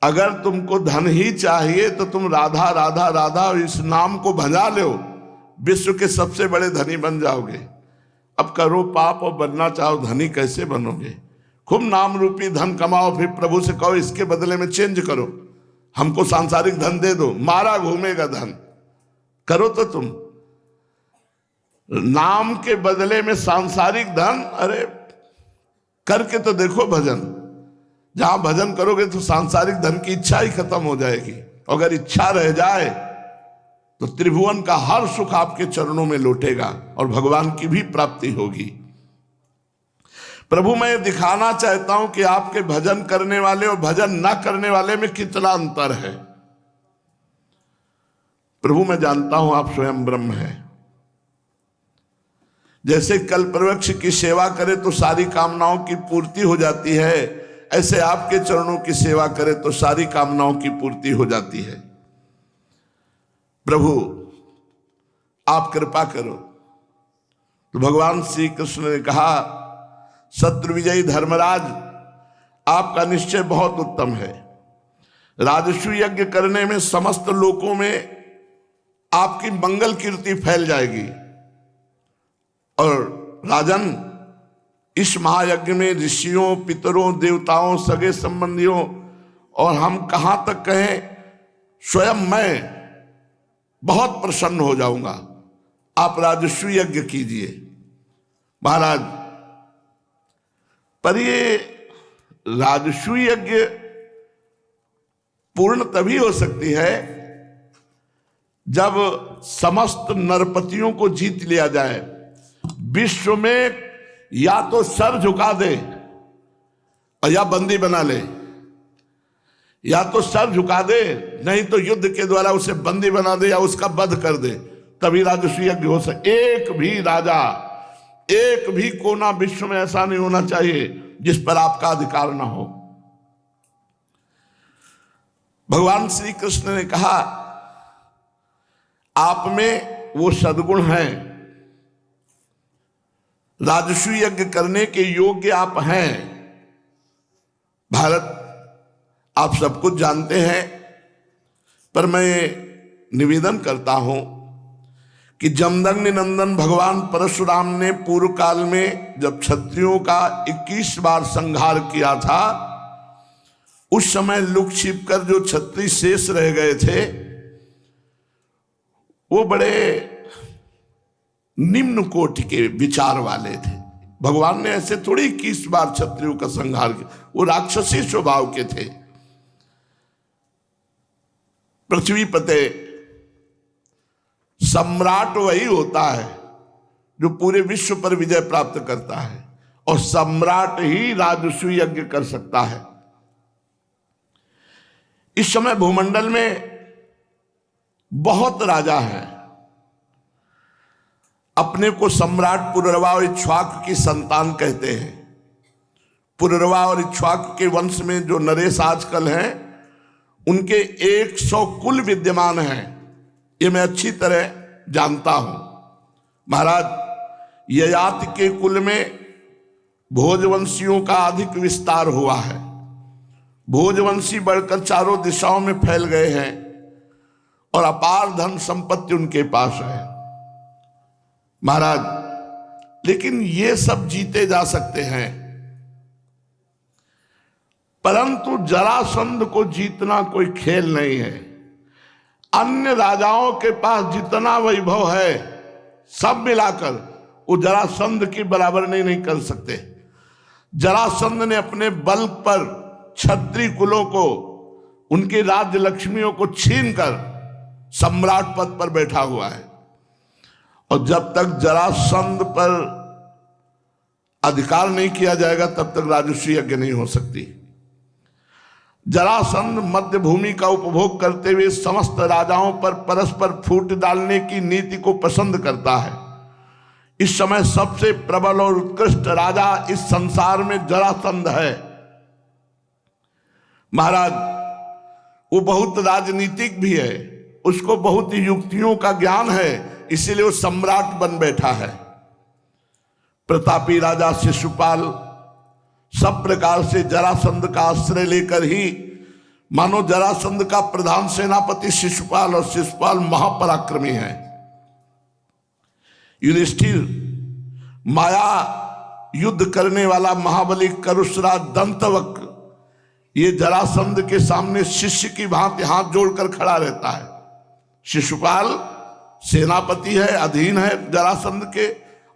अगर तुमको धन ही चाहिए तो तुम राधा राधा राधा इस नाम को भजा लो, विश्व के सबसे बड़े धनी बन जाओगे। अब करो पाप और बनना चाहो धनी, कैसे बनोगे? खूब नाम रूपी धन कमाओ, फिर प्रभु से कहो इसके बदले में चेंज करो, हमको सांसारिक धन दे दो, मारा घूमेगा धन। करो तो तुम नाम के बदले में सांसारिक धन, अरे करके तो देखो भजन। जहां भजन करोगे तो सांसारिक धन की इच्छा ही खत्म हो जाएगी। अगर इच्छा रह जाए तो त्रिभुवन का हर सुख आपके चरणों में लौटेगा और भगवान की भी प्राप्ति होगी। प्रभु, मैं दिखाना चाहता हूं कि आपके भजन करने वाले और भजन न करने वाले में कितना अंतर है। प्रभु, मैं जानता हूं आप स्वयं ब्रह्म हैं। जैसे कल्पवृक्ष की सेवा करे तो सारी कामनाओं की पूर्ति हो जाती है, ऐसे आपके चरणों की सेवा करे तो सारी कामनाओं की पूर्ति हो जाती है। प्रभु, आप कृपा करो। तो भगवान श्री कृष्ण ने कहा, शत्रु विजयी धर्मराज, आपका निश्चय बहुत उत्तम है। राजस्व यज्ञ करने में समस्त लोकों में आपकी मंगल कीर्ति फैल जाएगी। और राजन, इस महायज्ञ में ऋषियों, पितरों, देवताओं, सगे संबंधियों और हम कहां तक कहें, स्वयं मैं बहुत प्रसन्न हो जाऊंगा। आप राजस्व यज्ञ कीजिए महाराज। पर ये राजस्व यज्ञ पूर्ण तभी हो सकती है जब समस्त नरपतियों को जीत लिया जाए। विश्व में या तो सर झुका दे और या बंदी बना ले, या तो सर झुका दे, नहीं तो युद्ध के द्वारा उसे बंदी बना दे या उसका वध कर दे, तभी राजस्व यज्ञ हो सके। एक भी राजा, एक भी कोना विश्व में ऐसा नहीं होना चाहिए जिस पर आपका अधिकार ना हो। भगवान श्री कृष्ण ने कहा, आप में वो सद्गुण हैं, राजस्व यज्ञ करने के योग्य आप हैं। भारत, आप सब कुछ जानते हैं, पर मैं निवेदन करता हूं कि जमदग्नि नंदन भगवान परशुराम ने पूर्व काल में जब क्षत्रियों का 21 बार संहार किया था, उस समय लुक छिप कर जो क्षत्रिय शेष रह गए थे वो बड़े निम्न कोटि के विचार वाले थे। भगवान ने ऐसे थोड़ी 21 बार क्षत्रियों का संहार किया, वो राक्षसी स्वभाव के थे। पृथ्वी पते सम्राट वही होता है जो पूरे विश्व पर विजय प्राप्त करता है, और सम्राट ही राजस्व यज्ञ कर सकता है। इस समय भूमंडल में बहुत राजा हैं। अपने को सम्राट पुररवा और इक्ष्वाकु की संतान कहते हैं। पुररवा और इक्ष्वाकु के वंश में जो नरेश आजकल हैं, उनके 100 कुल विद्यमान हैं, ये मैं अच्छी तरह जानता हूं। महाराज, ययाति के कुल में भोजवंशियों का अधिक विस्तार हुआ है। भोजवंशी बढ़कर चारों दिशाओं में फैल गए हैं और अपार धन संपत्ति उनके पास है महाराज। लेकिन ये सब जीते जा सकते हैं, परंतु जरासंध को जीतना कोई खेल नहीं है। अन्य राजाओं के पास जितना वैभव है सब मिलाकर वो जरासंध की बराबरी नहीं कर सकते। जरासंध ने अपने बल पर क्षत्रिय कुलों को, उनकी राज्य लक्ष्मियों को छीनकर सम्राट पद पर बैठा हुआ है, और जब तक जरासंध पर अधिकार नहीं किया जाएगा तब तक राजस्व यज्ञ नहीं हो सकती। जरासंध मध्य भूमि का उपभोग करते हुए समस्त राजाओं पर परस्पर फूट डालने की नीति को पसंद करता है। इस समय सबसे प्रबल और उत्कृष्ट राजा इस संसार में जरासंध है महाराज। वो बहुत राजनीतिक भी है, उसको बहुत युक्तियों का ज्ञान है, इसीलिए वो सम्राट बन बैठा है। प्रतापी राजा शिशुपाल सब प्रकार से जरासंध का आश्रय लेकर ही मानो जरासंध का प्रधान सेनापति शिशुपाल और शिशुपाल महापराक्रमी है। युधिष्ठिर माया युद्ध करने वाला महाबली करुषराज दंतवक्र ये जरासंध के सामने शिष्य की भांति हाथ जोड़कर खड़ा रहता है। शिशुपाल सेनापति है, अधीन है जरासंध के,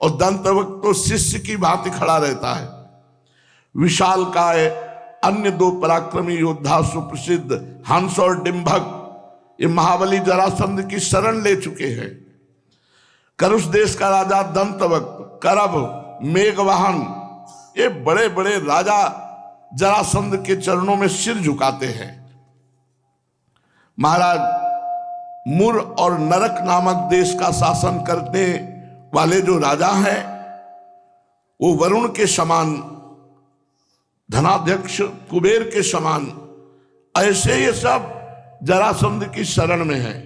और दंतवक्र तो शिष्य की भांति खड़ा रहता है। विशालकाय अन्य दो पराक्रमी योद्धा सुप्रसिद्ध हंस और डिंभक ये महाबली जरासंध की शरण ले चुके हैं। करुष देश का राजा दंतवक्र, करभ, मेघवाहन ये बड़े बड़े राजा जरासंध के चरणों में सिर झुकाते हैं। महाराज मुर और नरक नामक देश का शासन करने वाले जो राजा हैं वो वरुण के समान, धनाध्यक्ष कुबेर के समान, ऐसे ये सब जरासंध की शरण में है।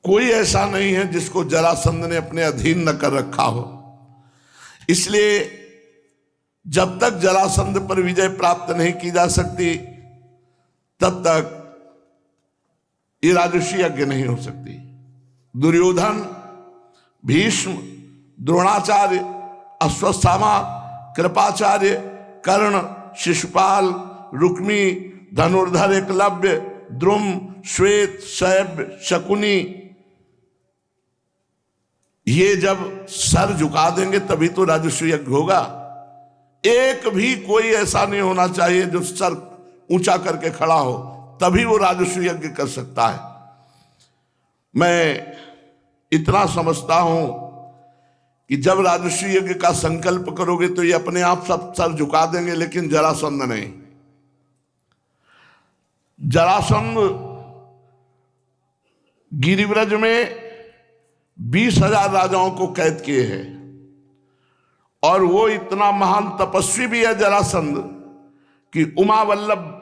कोई ऐसा नहीं है जिसको जरासंध ने अपने अधीन न कर रखा हो। इसलिए जब तक जरासंध पर विजय प्राप्त नहीं की जा सकती तब तक ये राजर्षि यज्ञ नहीं हो सकती। दुर्योधन, भीष्म, द्रोणाचार्य, अश्वत्थामा, कृपाचार्य, कर्ण, शिशुपाल, रुक्मी, धनुर्धर एकलव्य, द्रुम, श्वेत, शैब्य, शकुनी ये जब सर झुका देंगे तभी तो राजर्षि यज्ञ होगा। एक भी कोई ऐसा नहीं होना चाहिए जो सर ऊंचा करके खड़ा हो, तभी वो राजर्षि यज्ञ कर सकता है। मैं इतना समझता हूं कि जब राजर्षि यज्ञ का संकल्प करोगे तो ये अपने आप सब सर झुका देंगे, लेकिन जरासंध नहीं। जरासंध गिरिव्रज में 20,000 राजाओं को कैद किए हैं, और वो इतना महान तपस्वी भी है जरासंध कि उमा वल्लभ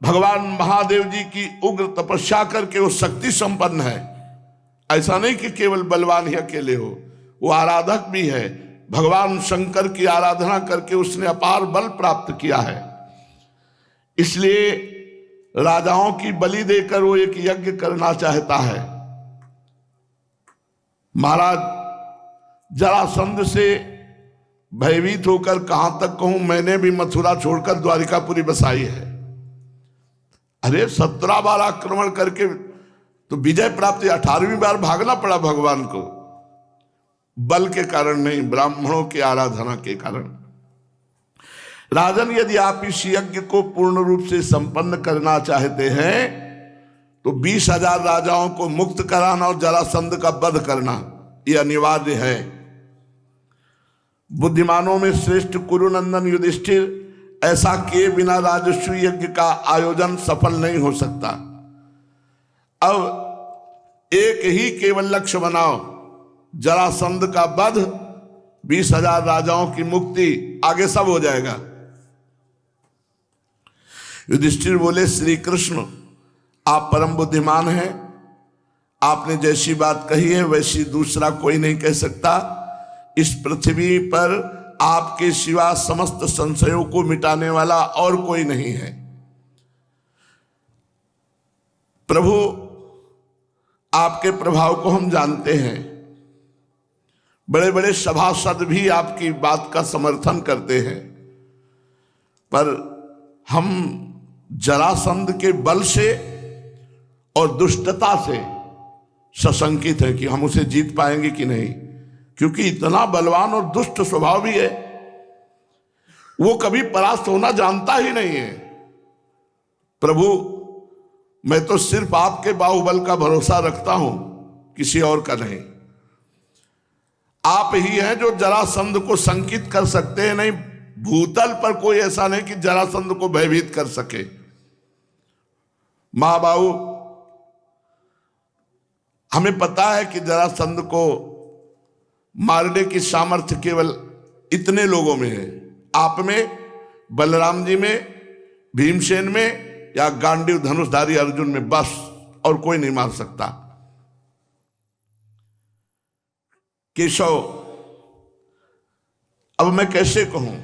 भगवान महादेव जी की उग्र तपस्या करके वो शक्ति संपन्न है। ऐसा नहीं कि केवल बलवान ही अकेले हो, वो आराधक भी है। भगवान शंकर की आराधना करके उसने अपार बल प्राप्त किया है। इसलिए राजाओं की बलि देकर वो एक यज्ञ करना चाहता है। महाराज जरासंध से भयभीत होकर कहां तक कहूं, मैंने भी मथुरा छोड़कर द्वारिकापुरी बसाई है। अरे 17 बार आक्रमण करके तो विजय प्राप्ति, 18वीं बार भागना पड़ा भगवान को, बल के कारण नहीं, ब्राह्मणों की आराधना के कारण। राजन, यदि आप इस यज्ञ को पूर्ण रूप से संपन्न करना चाहते हैं तो 20,000 राजाओं को मुक्त कराना और जरासंध का वध करना यह अनिवार्य है। बुद्धिमानों में श्रेष्ठ कुरुनंदन युधिष्ठिर, ऐसा किए बिना राजर्षि यज्ञ का आयोजन सफल नहीं हो सकता। अब एक ही केवल लक्ष्य बनाओ, जरासंध का वध, 20,000 राजाओं की मुक्ति, आगे सब हो जाएगा। युधिष्ठिर बोले, श्री कृष्ण आप परम बुद्धिमान हैं, आपने जैसी बात कही है वैसी दूसरा कोई नहीं कह सकता। इस पृथ्वी पर आपके सिवा समस्त संशयों को मिटाने वाला और कोई नहीं है। प्रभु आपके प्रभाव को हम जानते हैं, बड़े बड़े सभासद भी आपकी बात का समर्थन करते हैं, पर हम जरासंध के बल से और दुष्टता से सशंकित हैं कि हम उसे जीत पाएंगे कि नहीं, क्योंकि इतना बलवान और दुष्ट स्वभाव भी है, वो कभी परास्त होना जानता ही नहीं है। प्रभु मैं तो सिर्फ आपके बाहुबल का भरोसा रखता हूं, किसी और का नहीं। आप ही हैं जो जरासंध को संकित कर सकते हैं, नहीं भूतल पर कोई ऐसा नहीं कि जरासंध को भयभीत कर सके। महाबाहु, हमें पता है कि जरासंध को मारने की सामर्थ्य केवल इतने लोगों में है, आप में, बलराम जी में, भीमसेन में, या गांडीव धनुषधारी अर्जुन में, बस, और कोई नहीं मार सकता। केशव, अब मैं कैसे कहूं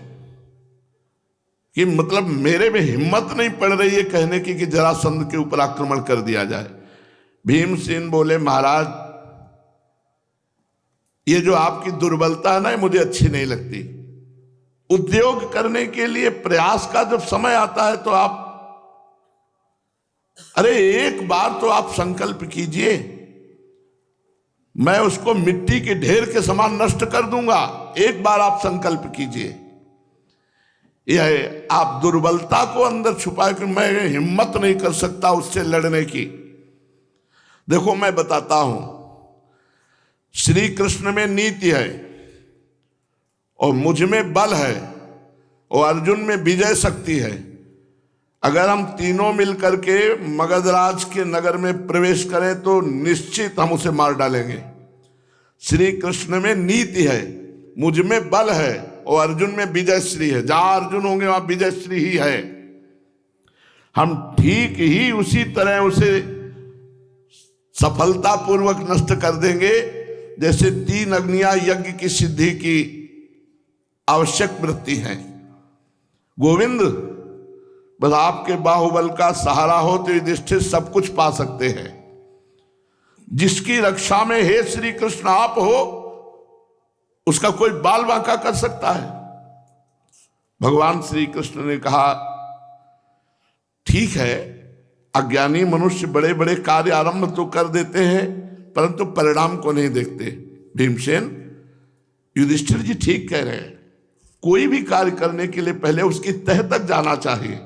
कि मतलब मेरे में हिम्मत नहीं पड़ रही है कहने की कि जरासंध के ऊपर आक्रमण कर दिया जाए। भीमसेन बोले, महाराज ये जो आपकी दुर्बलता है ना, मुझे अच्छी नहीं लगती। उद्योग करने के लिए प्रयास का जब समय आता है तो आप, अरे एक बार तो आप संकल्प कीजिए, मैं उसको मिट्टी के ढेर के समान नष्ट कर दूंगा। एक बार आप संकल्प कीजिए। यह आप दुर्बलता को अंदर छुपाए कि मैं हिम्मत नहीं कर सकता उससे लड़ने की। देखो मैं बताता हूं, श्री कृष्ण में नीति है और मुझ में बल है और अर्जुन में विजय शक्ति है। अगर हम तीनों मिलकर के मगधराज के नगर में प्रवेश करें तो निश्चित हम उसे मार डालेंगे। श्री कृष्ण में नीति है, मुझ में बल है और अर्जुन में विजय श्री है। जहां अर्जुन होंगे वहां विजय श्री ही है। हम ठीक ही उसी तरह उसे सफलतापूर्वक नष्ट कर देंगे जैसे 3 अग्नियां यज्ञ की सिद्धि की आवश्यक वृत्ति है। गोविंद, बस आपके बाहुबल का सहारा हो तो युधिष्ठिर सब कुछ पा सकते हैं। जिसकी रक्षा में हे श्री कृष्ण आप हो, उसका कोई बाल बांका कर सकता है? भगवान श्री कृष्ण ने कहा, ठीक है, अज्ञानी मनुष्य बड़े बड़े कार्य आरंभ तो कर देते हैं परंतु परिणाम को नहीं देखते। भीमसेन, युधिष्ठिर जी ठीक कह रहे हैं, कोई भी कार्य करने के लिए पहले उसकी तह तक जाना चाहिए।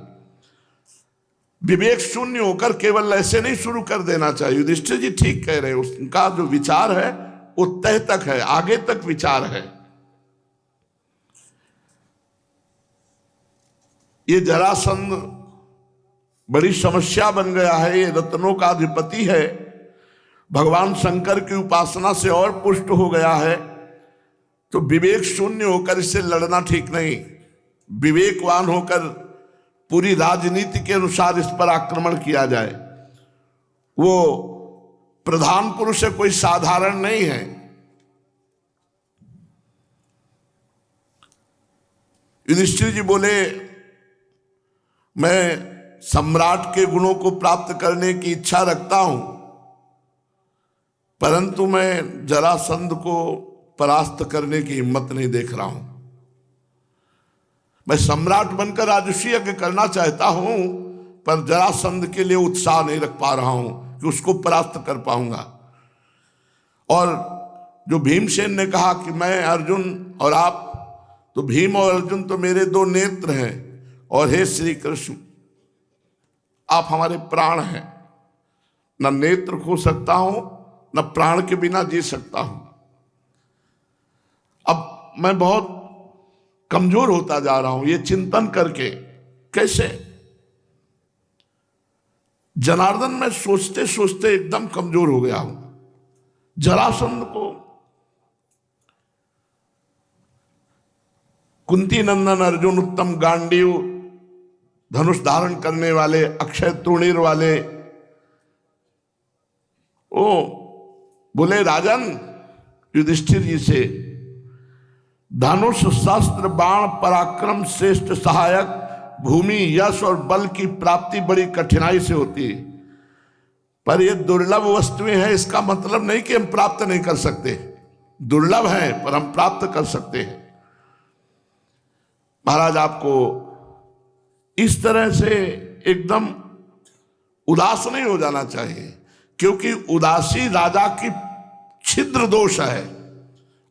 विवेक शून्य होकर केवल ऐसे नहीं शुरू कर देना चाहिए। युधिष्ठिर जी ठीक कह रहे हैं, उनका जो विचार है वो तह तक है, आगे तक विचार है। ये जरासंध बड़ी समस्या बन गया है। ये रत्नों का अधिपति है, भगवान शंकर की उपासना से और पुष्ट हो गया है। तो विवेक शून्य होकर इससे लड़ना ठीक नहीं। विवेकवान होकर पूरी राजनीति के अनुसार इस पर आक्रमण किया जाए। वो प्रधान पुरुष है, कोई साधारण नहीं है। युधिष्ठिर जी बोले, मैं सम्राट के गुणों को प्राप्त करने की इच्छा रखता हूं, परंतु मैं जरासंध को परास्त करने की हिम्मत नहीं देख रहा हूं। मैं सम्राट बनकर राजसूय यज्ञ करना चाहता हूं, पर जरासंध के लिए उत्साह नहीं रख पा रहा हूं कि उसको परास्त कर पाऊंगा। और जो भीमसेन ने कहा कि मैं अर्जुन और आप, तो भीम और अर्जुन तो मेरे 2 नेत्र हैं, और हे श्री कृष्ण आप हमारे प्राण हैं। न नेत्र खो सकता हूं, न प्राण के बिना जी सकता हूं। अब मैं बहुत कमजोर होता जा रहा हूं ये चिंतन करके। कैसे? जनार्दन, मैं सोचते सोचते एकदम कमजोर हो गया हूं। जरासंध को, कुंती नंदन अर्जुन उत्तम गांडीव धनुष धारण करने वाले, अक्षय तूणीर वाले, ओ बोले राजन युधिष्ठिर जी से, धनुष शस्त्र बाण पराक्रम श्रेष्ठ सहायक, भूमि यश और बल की प्राप्ति बड़ी कठिनाई से होती है, पर ये दुर्लभ वस्तुएं हैं। इसका मतलब नहीं कि हम प्राप्त नहीं कर सकते, दुर्लभ है पर हम प्राप्त कर सकते हैं। महाराज, आपको इस तरह से एकदम उदास नहीं हो जाना चाहिए, क्योंकि उदासी राजा की छिद्र दोष है।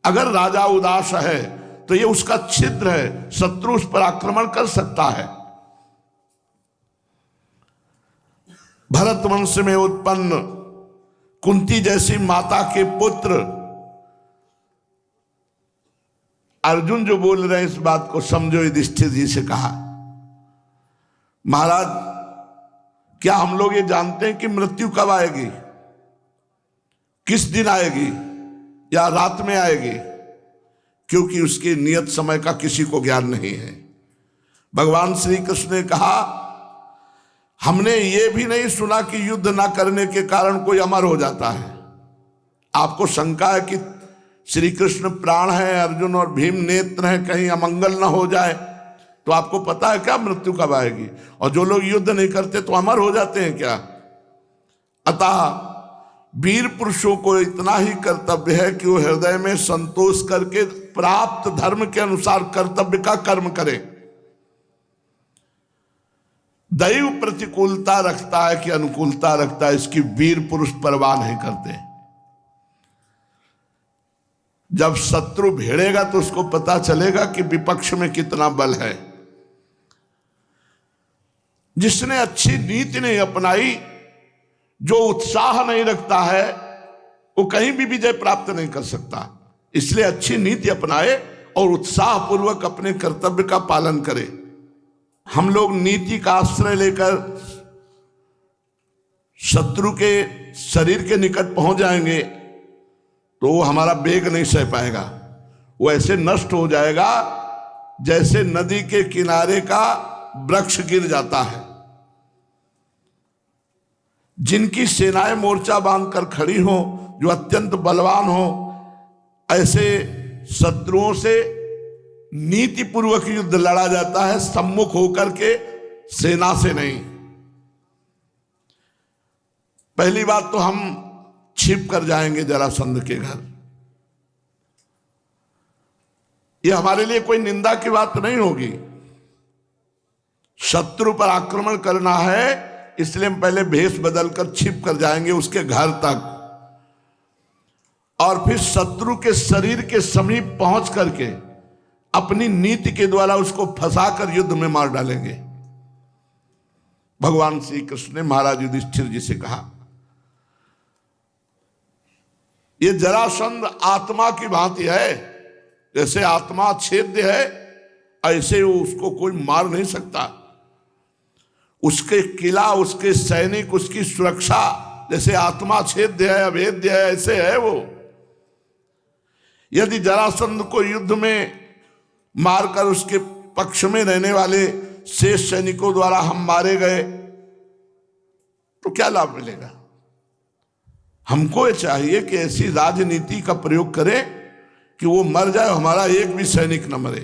अगर राजा उदास है तो ये उसका छिद्र है, शत्रु उस पर आक्रमण कर सकता है। भरत वंश में उत्पन्न कुंती जैसी माता के पुत्र अर्जुन जो बोल रहे हैं, इस बात को समझो। युधिष्ठिर जी से कहा, महाराज क्या हम लोग ये जानते हैं कि मृत्यु कब आएगी, किस दिन आएगी या रात में आएगी? क्योंकि उसके नियत समय का किसी को ज्ञान नहीं है। भगवान श्री कृष्ण ने कहा, हमने ये भी नहीं सुना कि युद्ध ना करने के कारण कोई अमर हो जाता है। आपको शंका है कि श्री कृष्ण प्राण है, अर्जुन और भीम नेत्र हैं, कहीं अमंगल ना हो जाए, तो आपको पता है क्या मृत्यु कब आएगी? और जो लोग युद्ध नहीं करते तो अमर हो जाते हैं क्या? अतः वीर पुरुषों को इतना ही कर्तव्य है कि वो हृदय में संतोष करके प्राप्त धर्म के अनुसार कर्तव्य का कर्म करें। दैव प्रतिकूलता रखता है कि अनुकूलता रखता है, इसकी वीर पुरुष परवाह नहीं करते। जब शत्रु भिड़ेगा तो उसको पता चलेगा कि विपक्ष में कितना बल है। जिसने अच्छी नीति नहीं अपनाई, जो उत्साह नहीं रखता है, वो कहीं भी विजय प्राप्त नहीं कर सकता। इसलिए अच्छी नीति अपनाए और उत्साह पूर्वक अपने कर्तव्य का पालन करे। हम लोग नीति का आश्रय लेकर शत्रु के शरीर के निकट पहुंच जाएंगे तो वो हमारा वेग नहीं सह पाएगा। वो ऐसे नष्ट हो जाएगा जैसे नदी के किनारे का वृक्ष गिर जाता है। जिनकी सेनाएं मोर्चा बांधकर खड़ी हो, जो अत्यंत बलवान हो, ऐसे शत्रुओं से नीतिपूर्वक युद्ध लड़ा जाता है, सम्मुख होकर के, सेना से नहीं। पहली बात तो हम छिप कर जाएंगे जरासंध के घर। यह हमारे लिए कोई निंदा की बात नहीं होगी। शत्रु पर आक्रमण करना है, इसलिए हम पहले भेष बदलकर छिप कर जाएंगे उसके घर तक, और फिर शत्रु के शरीर के समीप पहुंच करके अपनी नीति के द्वारा उसको फंसाकर युद्ध में मार डालेंगे। भगवान श्री कृष्ण ने महाराज युधिष्ठिर जी से कहा, ये जरासंध आत्मा की भांति है। जैसे आत्मा छेद्य है, ऐसे उसको कोई मार नहीं सकता। उसके किला, उसके सैनिक, उसकी सुरक्षा जैसे आत्मा छेद्य है, अभेद्य है, ऐसे है वो। यदि जरासंध को युद्ध में मारकर उसके पक्ष में रहने वाले शेष सैनिकों द्वारा हम मारे गए तो क्या लाभ मिलेगा? हमको ये चाहिए कि ऐसी राजनीति का प्रयोग करें कि वो मर जाए, हमारा एक भी सैनिक न मरे।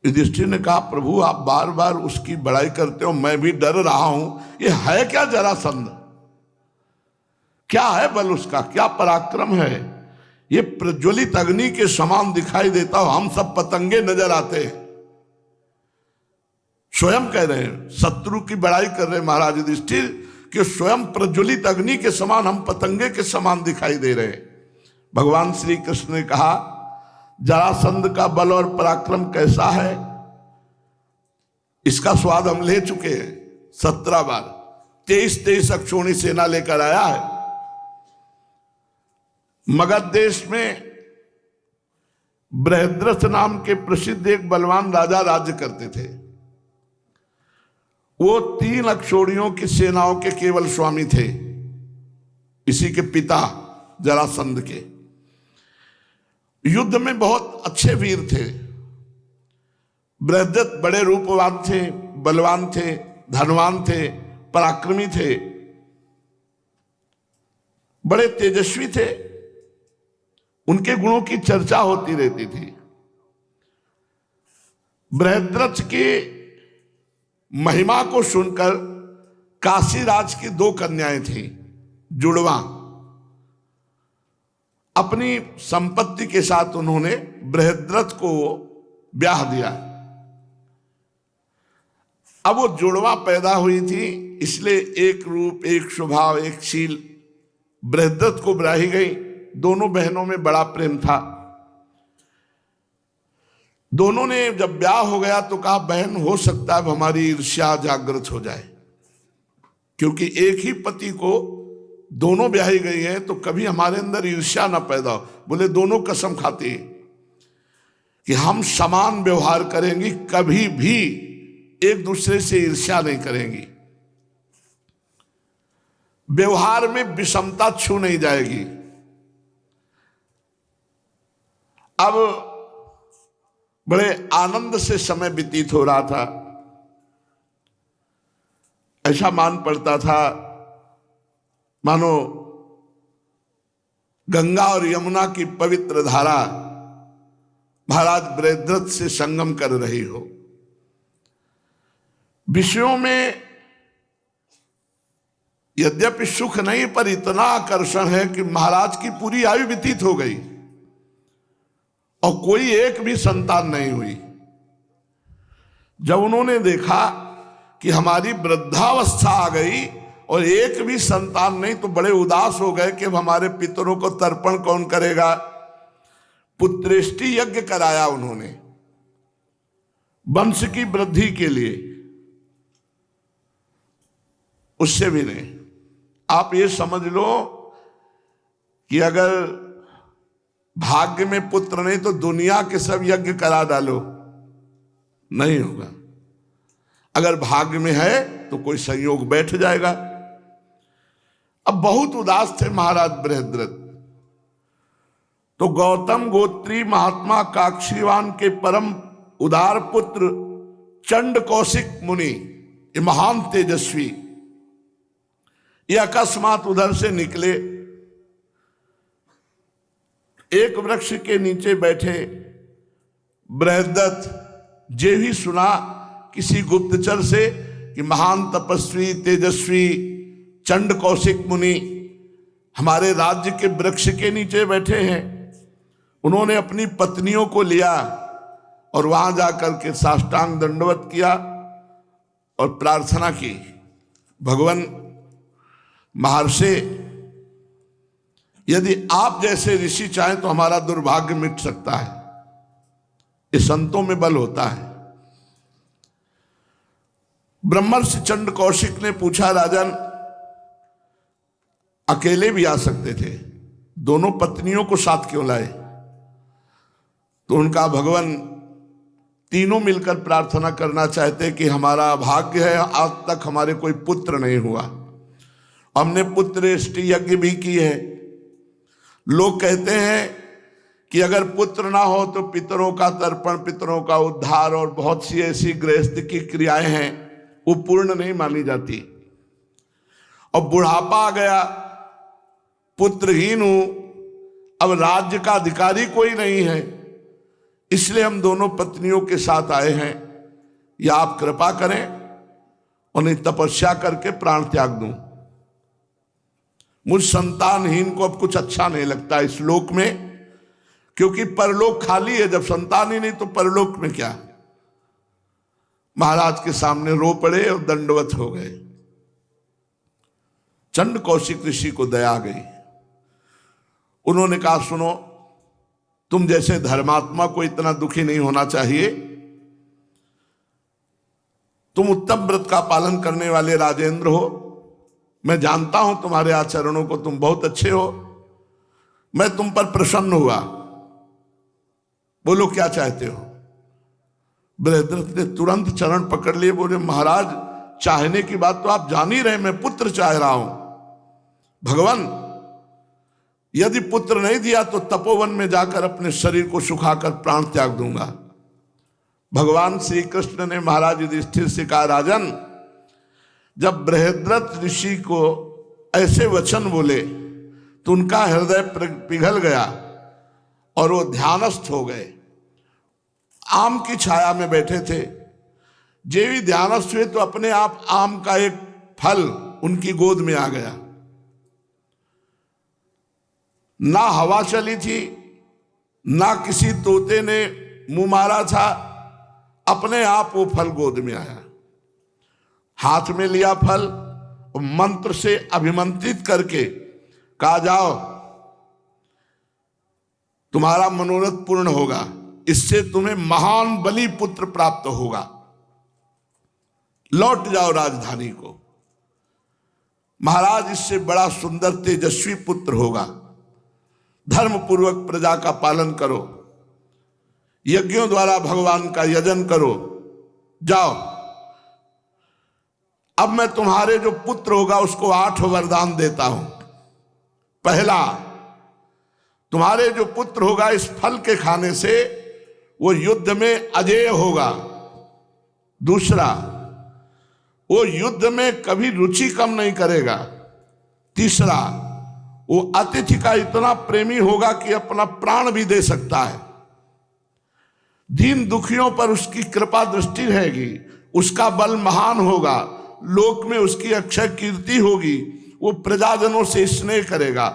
युधिष्ठिर ने कहा, प्रभु आप बार बार उसकी बड़ाई करते हो, मैं भी डर रहा हूं। ये है क्या जरासंध? क्या है बल उसका? क्या पराक्रम है? ये प्रज्वलित अग्नि के समान दिखाई देता हो, हम सब पतंगे नजर आते हैं। स्वयं कह रहे हैं, शत्रु की बड़ाई कर रहे हैं महाराज युधिष्ठिर कि स्वयं प्रज्वलित अग्नि के समान, हम पतंगे के समान दिखाई दे रहे हैं। भगवान श्री कृष्ण ने कहा, जरासंध का बल और पराक्रम कैसा है, इसका स्वाद हम ले चुके हैं 17 बार। 23 अक्षौणी सेना लेकर आया है। मगध देश में बृहद्रथ नाम के प्रसिद्ध एक बलवान राजा राज्य करते थे। वो 3 अक्षौणियों की सेनाओं के केवल स्वामी थे, इसी के पिता जरासंध के। युद्ध में बहुत अच्छे वीर थे। बृहद्रथ बड़े रूपवान थे, बलवान थे, धनवान थे, पराक्रमी थे, बड़े तेजस्वी थे। उनके गुणों की चर्चा होती रहती थी। बृहद्रथ की महिमा को सुनकर काशीराज की 2 कन्याएं थीं, जुड़वा। अपनी संपत्ति के साथ उन्होंने बृहद्रथ को ब्याह दिया। अब वो जुड़वा पैदा हुई थी, इसलिए एक रूप, एक स्वभाव, एक शील बृहद्रथ को ब्याही गई। दोनों बहनों में बड़ा प्रेम था। दोनों ने जब ब्याह हो गया तो कहा, बहन हो सकता है हमारी ईर्ष्या जागृत हो जाए, क्योंकि एक ही पति को दोनों ब्याही गई है तो कभी हमारे अंदर ईर्ष्या ना पैदा हो। बोले दोनों कसम खाती है कि हम समान व्यवहार करेंगी, कभी भी एक दूसरे से ईर्ष्या नहीं करेंगी, व्यवहार में विषमता छू नहीं जाएगी। अब बड़े आनंद से समय व्यतीत हो रहा था। ऐसा मान पड़ता था मानो गंगा और यमुना की पवित्र धारा महाराज बृहद्रथ से संगम कर रही हो। विषयों में यद्यपि सुख नहीं, पर इतना आकर्षण है कि महाराज की पूरी आयु व्यतीत हो गई और कोई एक भी संतान नहीं हुई। जब उन्होंने देखा कि हमारी वृद्धावस्था आ गई और एक भी संतान नहीं, तो बड़े उदास हो गए कि अब हमारे पितरों को तर्पण कौन करेगा। पुत्रेष्टि यज्ञ कराया उन्होंने वंश की वृद्धि के लिए। उससे भी नहीं, आप ये समझ लो कि अगर भाग्य में पुत्र नहीं तो दुनिया के सब यज्ञ करा डालो, नहीं होगा। अगर भाग्य में है तो कोई संयोग बैठ जाएगा। अब बहुत उदास थे महाराज बृहद्रथ। तो गौतम गोत्री महात्मा काक्षीवान के परम उदार पुत्र चंड कौशिक मुनि, ये महान तेजस्वी, ये अकस्मात उधर से निकले। एक वृक्ष के नीचे बैठे बृहद्रथ जे भी सुना किसी गुप्तचर से कि महान तपस्वी तेजस्वी चंड कौशिक मुनि हमारे राज्य के वृक्ष के नीचे बैठे हैं। उन्होंने अपनी पत्नियों को लिया और वहां जाकर के साष्टांग दंडवत किया और प्रार्थना की, भगवान महर्षि, यदि आप जैसे ऋषि चाहें तो हमारा दुर्भाग्य मिट सकता है। ये संतों में बल होता है। ब्रह्मर्षि चंड कौशिक ने पूछा, राजन अकेले भी आ सकते थे, दोनों पत्नियों को साथ क्यों लाए? तो उनका भगवान तीनों मिलकर प्रार्थना करना चाहते कि हमारा भाग्य है, आज तक हमारे कोई पुत्र नहीं हुआ, हमने पुत्रेष्टि यज्ञ भी की है। लोग कहते हैं कि अगर पुत्र ना हो तो पितरों का तर्पण, पितरों का उद्धार और बहुत सी ऐसी गृहस्थ की क्रियाएं हैं वो पूर्ण नहीं मानी जाती। और बुढ़ापा आ गया, पुत्रहीन हूं, अब राज्य का अधिकारी कोई नहीं है, इसलिए हम दोनों पत्नियों के साथ आए हैं। या आप कृपा करें, उन्हें तपस्या करके प्राण त्याग दूं। मुझ संतानहीन को अब कुछ अच्छा नहीं लगता इस लोक में, क्योंकि परलोक खाली है। जब संतान ही नहीं तो परलोक में क्या। महाराज के सामने रो पड़े और दंडवत हो गए। चंड कौशिक ऋषि को दया आ गई। उन्होंने कहा, सुनो, तुम जैसे धर्मात्मा को इतना दुखी नहीं होना चाहिए। तुम उत्तम व्रत का पालन करने वाले राजेंद्र हो, मैं जानता हूं तुम्हारे आचरणों को, तुम बहुत अच्छे हो, मैं तुम पर प्रसन्न हुआ, बोलो क्या चाहते हो। बृहद्रथ ने तुरंत चरण पकड़ लिए, बोले महाराज चाहने की बात तो आप जान ही रहे, मैं पुत्र चाह रहा हूं। भगवान यदि पुत्र नहीं दिया तो तपोवन में जाकर अपने शरीर को सुखाकर प्राण त्याग दूंगा। भगवान श्री कृष्ण ने महाराज युधिष्ठिर से कहा, राजन जब बृहद्रथ ऋषि को ऐसे वचन बोले तो उनका हृदय पिघल गया और वो ध्यानस्थ हो गए। आम की छाया में बैठे थे, जे भी ध्यानस्थ हुए तो अपने आप आम का एक फल उनकी गोद में आ गया। ना हवा चली थी, ना किसी तोते ने मुंह मारा था, अपने आप वो फल गोद में आया। हाथ में लिया फल और मंत्र से अभिमंत्रित करके कहा, जाओ तुम्हारा मनोरथ पूर्ण होगा, इससे तुम्हें महान बलि पुत्र प्राप्त होगा, लौट जाओ राजधानी को। महाराज इससे बड़ा सुंदर तेजस्वी पुत्र होगा, धर्म पूर्वक प्रजा का पालन करो, यज्ञों द्वारा भगवान का यजन करो, जाओ। अब मैं तुम्हारे जो पुत्र होगा उसको 8 वरदान देता हूं। पहला, तुम्हारे जो पुत्र होगा इस फल के खाने से वो युद्ध में अजेय होगा। दूसरा, वो युद्ध में कभी रुचि कम नहीं करेगा। तीसरा, वो अतिथि का इतना प्रेमी होगा कि अपना प्राण भी दे सकता है। दीन दुखियों पर उसकी कृपा दृष्टि रहेगी, उसका बल महान होगा, लोक में उसकी अक्षय कीर्ति होगी, वो प्रजाजनों से स्नेह करेगा।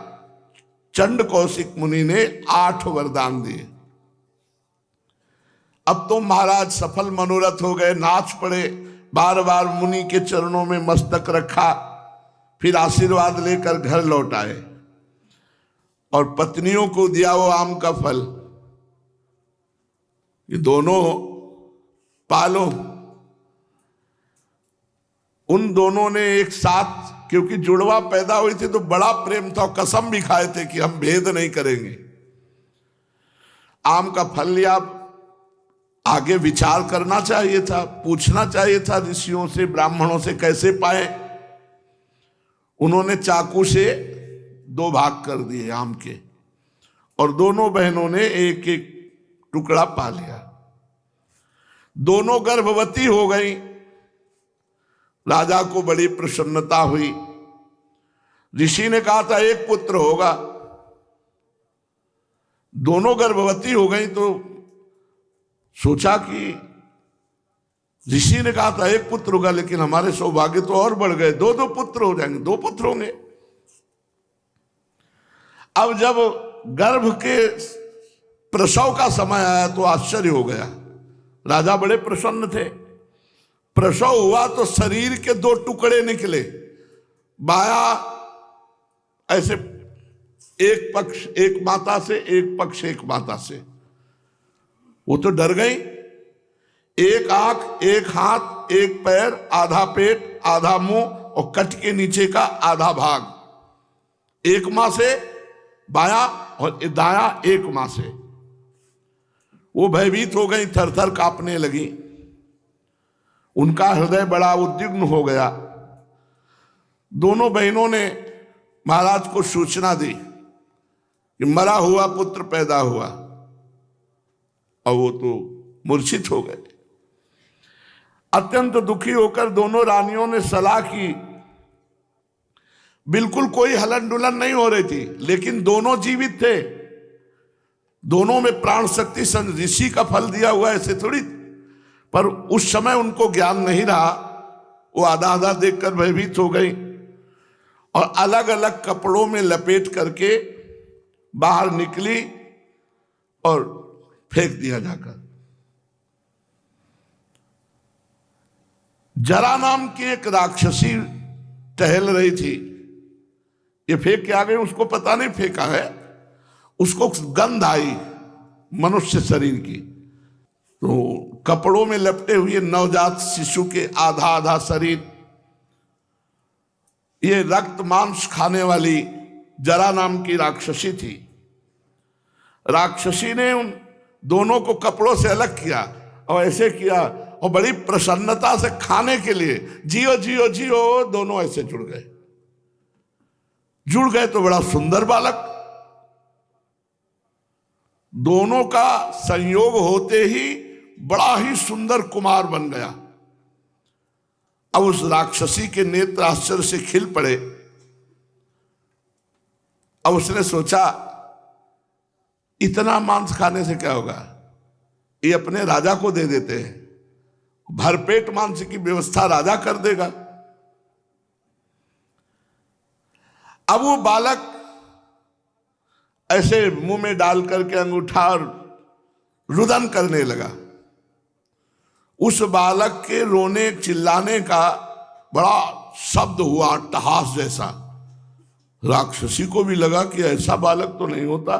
चंड कौशिक मुनि ने 8 वरदान दिए। अब तो महाराज सफल मनोरथ हो गए, नाच पड़े, बार बार मुनि के चरणों में मस्तक रखा, फिर आशीर्वाद लेकर घर लौट आए और पत्नियों को दिया वो आम का फल, ये दोनों पालो। उन दोनों ने एक साथ, क्योंकि जुड़वा पैदा हुई थी तो बड़ा प्रेम था, कसम भी खाए थे कि हम भेद नहीं करेंगे। आम का फल लिया, आगे विचार करना चाहिए था, पूछना चाहिए था ऋषियों से, ब्राह्मणों से कैसे पाए। उन्होंने चाकू से 2 भाग कर दिए आम के, और दोनों बहनों ने एक एक टुकड़ा पा लिया। दोनों गर्भवती हो गई। राजा को बड़ी प्रसन्नता हुई। ऋषि ने कहा था 1 पुत्र होगा, दोनों गर्भवती हो गई तो सोचा कि ऋषि ने कहा था 1 पुत्र होगा, लेकिन हमारे सौभाग्य तो और बढ़ गए, 2-2 पुत्र हो जाएंगे, 2 पुत्र होंगे। अब जब गर्भ के प्रसव का समय आया तो आश्चर्य हो गया। राजा बड़े प्रसन्न थे। प्रसव हुआ तो शरीर के 2 टुकड़े निकले, बाया ऐसे एक पक्ष एक माता से, एक पक्ष एक माता से। वो तो डर गई। 1 आंख, 1 हाथ, 1 पैर, आधा पेट, आधा मुंह और कट के नीचे का आधा भाग, एक मां से बाया और दाया एक मां से। वो भयभीत हो गई, थर थर कांपने लगी। उनका हृदय बड़ा उद्विग्न हो गया। दोनों बहनों ने महाराज को सूचना दी कि मरा हुआ पुत्र पैदा हुआ, और वो तो मूर्छित हो गए। अत्यंत दुखी होकर दोनों रानियों ने सलाह की। बिल्कुल कोई हलन डुलन नहीं हो रही थी, लेकिन दोनों जीवित थे, दोनों में प्राण शक्ति, ऋषि का फल दिया हुआ ऐसे थोड़ी। पर उस समय उनको ज्ञान नहीं रहा, वो आधा आधा देखकर भयभीत हो गई और अलग अलग कपड़ों में लपेट करके बाहर निकली और फेंक दिया जाकर। जरा नाम की एक राक्षसी टहल रही थी, ये फेंक के आ गई, उसको पता नहीं फेंका है, उसको गंध आई मनुष्य शरीर की, तो कपड़ों में लपटे हुए नवजात शिशु के आधा आधा शरीर, ये रक्त मांस खाने वाली जरा नाम की राक्षसी थी। राक्षसी ने उन दोनों को कपड़ों से अलग किया और ऐसे किया, और बड़ी प्रसन्नता से खाने के लिए जियो जियो जियो, दोनों ऐसे जुड़ गए। जुड़ गए तो बड़ा सुंदर बालक, दोनों का संयोग होते ही बड़ा ही सुंदर कुमार बन गया। अब उस राक्षसी के नेत्र आश्चर्य से खिल पड़े। अब उसने सोचा इतना मांस खाने से क्या होगा, ये अपने राजा को दे देते हैं, भरपेट मांस की व्यवस्था राजा कर देगा। अब वो बालक ऐसे मुंह में डाल करके अंगूठा और रुदन करने लगा। उस बालक के रोने चिल्लाने का बड़ा शब्द हुआ, अट्टहास जैसा। राक्षसी को भी लगा कि ऐसा बालक तो नहीं होता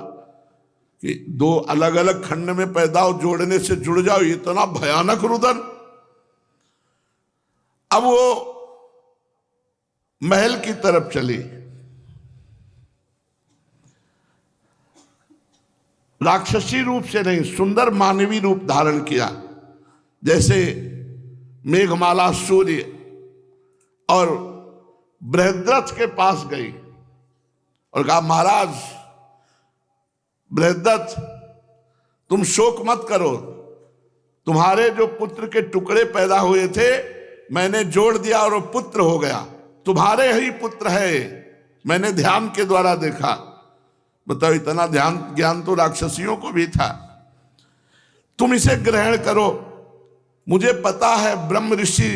कि 2 अलग अलग खंड में पैदा हो, जोड़ने से जुड़ जाओ, इतना भयानक रुदन। अब वो महल की तरफ चली। राक्षसी रूप से नहीं, सुंदर मानवी रूप धारण किया, जैसे मेघमाला सूर्य, और बृहद्रथ के पास गई और कहा, महाराज बृहद्रथ, तुम शोक मत करो, तुम्हारे जो पुत्र के टुकड़े पैदा हुए थे मैंने जोड़ दिया और वो पुत्र हो गया, तुम्हारे ही पुत्र है, मैंने ध्यान के द्वारा देखा। बताओ, इतना ध्यान ज्ञान तो राक्षसियों को भी था। तुम इसे ग्रहण करो। मुझे पता है ब्रह्म ऋषि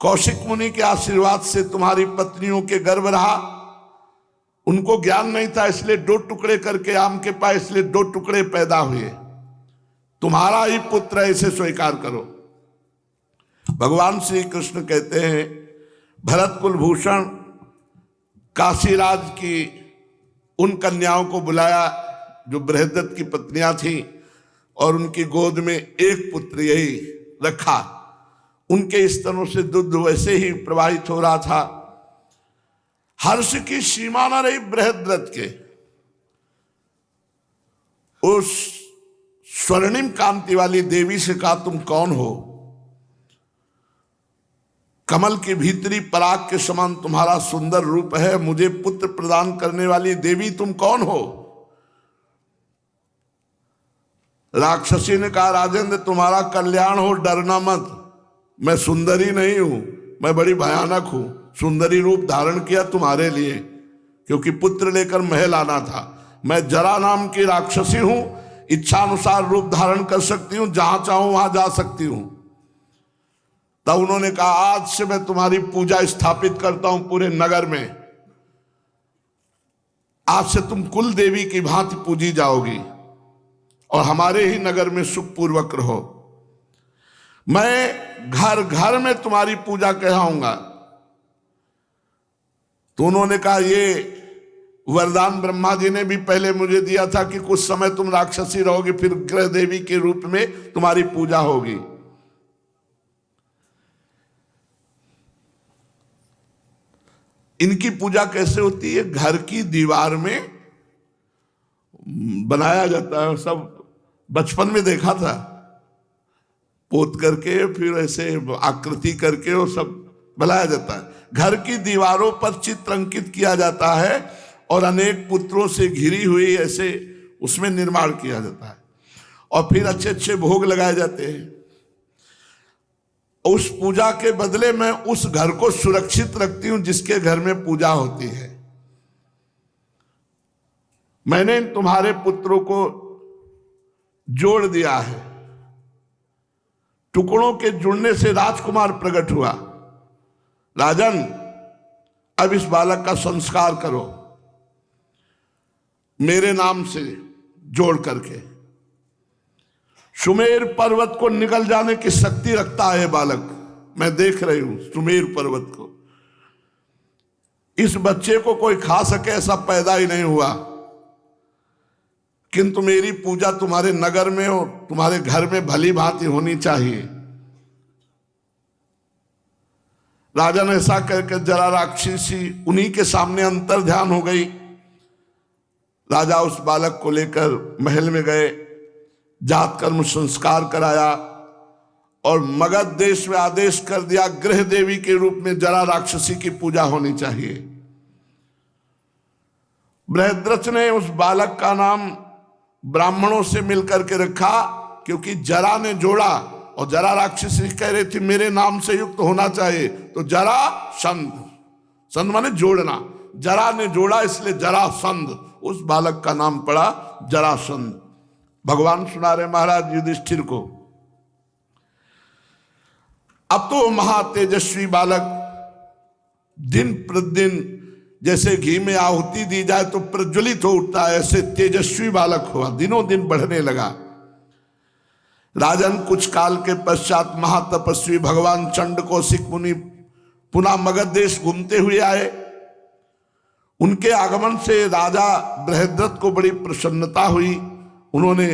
कौशिक मुनि के आशीर्वाद से तुम्हारी पत्नियों के गर्भ रहा, उनको ज्ञान नहीं था, इसलिए 2 टुकड़े करके आम के पाए, इसलिए 2 टुकड़े पैदा हुए। तुम्हारा ही पुत्र है, इसे स्वीकार करो। भगवान श्री कृष्ण कहते हैं, भरत कुलभूषण काशीराज की उन कन्याओं को बुलाया जो बृहद्रथ की पत्नियां थीं, और उनकी गोद में एक पुत्र यही रखा। उनके स्तनों से दूध वैसे ही प्रवाहित हो रहा था। हर्ष की सीमा न रही बृहद्रथ के। उस स्वर्णिम कांति वाली देवी से कहा, तुम कौन हो? कमल की भीतरी पराग के समान तुम्हारा सुंदर रूप है, मुझे पुत्र प्रदान करने वाली देवी तुम कौन हो? राक्षसी ने कहा, राजेंद्र तुम्हारा कल्याण हो, डरना मत। मैं सुंदरी नहीं हूं, मैं बड़ी भयानक हूं। सुंदरी रूप धारण किया तुम्हारे लिए, क्योंकि पुत्र लेकर महल आना था। मैं जरा नाम की राक्षसी हूं, इच्छानुसार रूप धारण कर सकती हूं, जहां चाहूं वहां जा सकती हूं। तब उन्होंने कहा, आज से मैं तुम्हारी पूजा स्थापित करता हूं पूरे नगर में। आज से तुम कुल देवी की भांति पूजी जाओगी और हमारे ही नगर में सुखपूर्वक रहो। मैं घर घर में तुम्हारी पूजा कहलाऊंगा। तो उन्होंने कहा, ये वरदान ब्रह्मा जी ने भी पहले मुझे दिया था कि कुछ समय तुम राक्षसी रहोगी, फिर ग्रह देवी के रूप में तुम्हारी पूजा होगी। इनकी पूजा कैसे होती है? घर की दीवार में बनाया जाता है, सब बचपन में देखा था, पोत करके फिर ऐसे आकृति करके वो सब बनाया जाता है। घर की दीवारों पर चित्र अंकित किया जाता है और अनेक पुत्रों से घिरी हुई ऐसे उसमें निर्माण किया जाता है, और फिर अच्छे अच्छे भोग लगाए जाते हैं। उस पूजा के बदले मैं उस घर को सुरक्षित रखती हूं जिसके घर में पूजा होती है। मैंने तुम्हारे पुत्रों को जोड़ दिया है। टुकड़ों के जुड़ने से राजकुमार प्रकट हुआ। राजन, अब इस बालक का संस्कार करो मेरे नाम से जोड़ करके। सुमेर पर्वत को निकल जाने की शक्ति रखता है बालक। मैं देख रही हूं सुमेर पर्वत को। इस बच्चे को कोई खा सके ऐसा पैदा ही नहीं हुआ, किंतु मेरी पूजा तुम्हारे नगर में और तुम्हारे घर में भली भांति होनी चाहिए। राजा ने ऐसा कहकर जरा राक्षसी उन्हीं के सामने अंतर ध्यान हो गई। राजा उस बालक को लेकर महल में गए, जात कर्म संस्कार कराया और मगध देश में आदेश कर दिया, गृह देवी के रूप में जरा राक्षसी की पूजा होनी चाहिए। बृहद्रथ ने उस बालक का नाम ब्राह्मणों से मिलकर के रखा, क्योंकि जरा ने जोड़ा और जरा राक्षसी कह रही थी मेरे नाम से युक्त होना चाहिए, तो जरा संध, संध माने जोड़ना, जरा ने जोड़ा इसलिए जरा संध, उस बालक का नाम पड़ा जरासंध। भगवान सुना रहे महाराज युधिष्ठिर को। अब तो महातेजस्वी बालक दिन प्रतिदिन जैसे घी में आहुति दी जाए तो प्रज्वलित हो उठता है, ऐसे तेजस्वी बालक हुआ, दिनों दिन बढ़ने लगा। राजन, कुछ काल के पश्चात महातपस्वी भगवान चंड कौशिक मुनि पुनः मगध देश घूमते हुए आए। उनके आगमन से राजा बृहद्रथ को बड़ी प्रसन्नता हुई। उन्होंने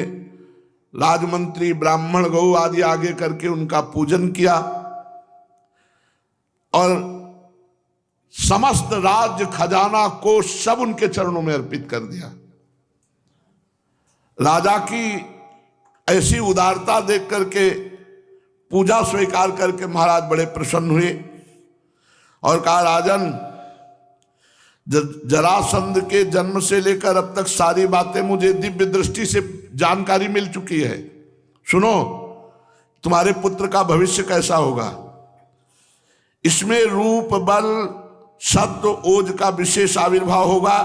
राजमंत्री ब्राह्मण गौ आदि आगे करके उनका पूजन किया और समस्त राज्य खजाना कोष सब उनके चरणों में अर्पित कर दिया। राजा की ऐसी उदारता देख करके, पूजा स्वीकार करके महाराज बड़े प्रसन्न हुए और कहा, राजन, जरासंध के जन्म से लेकर अब तक सारी बातें मुझे दिव्य दृष्टि से जानकारी मिल चुकी है। सुनो, तुम्हारे पुत्र का भविष्य कैसा होगा। इसमें रूप, बल, सत्व, ओज का विशेष आविर्भाव होगा।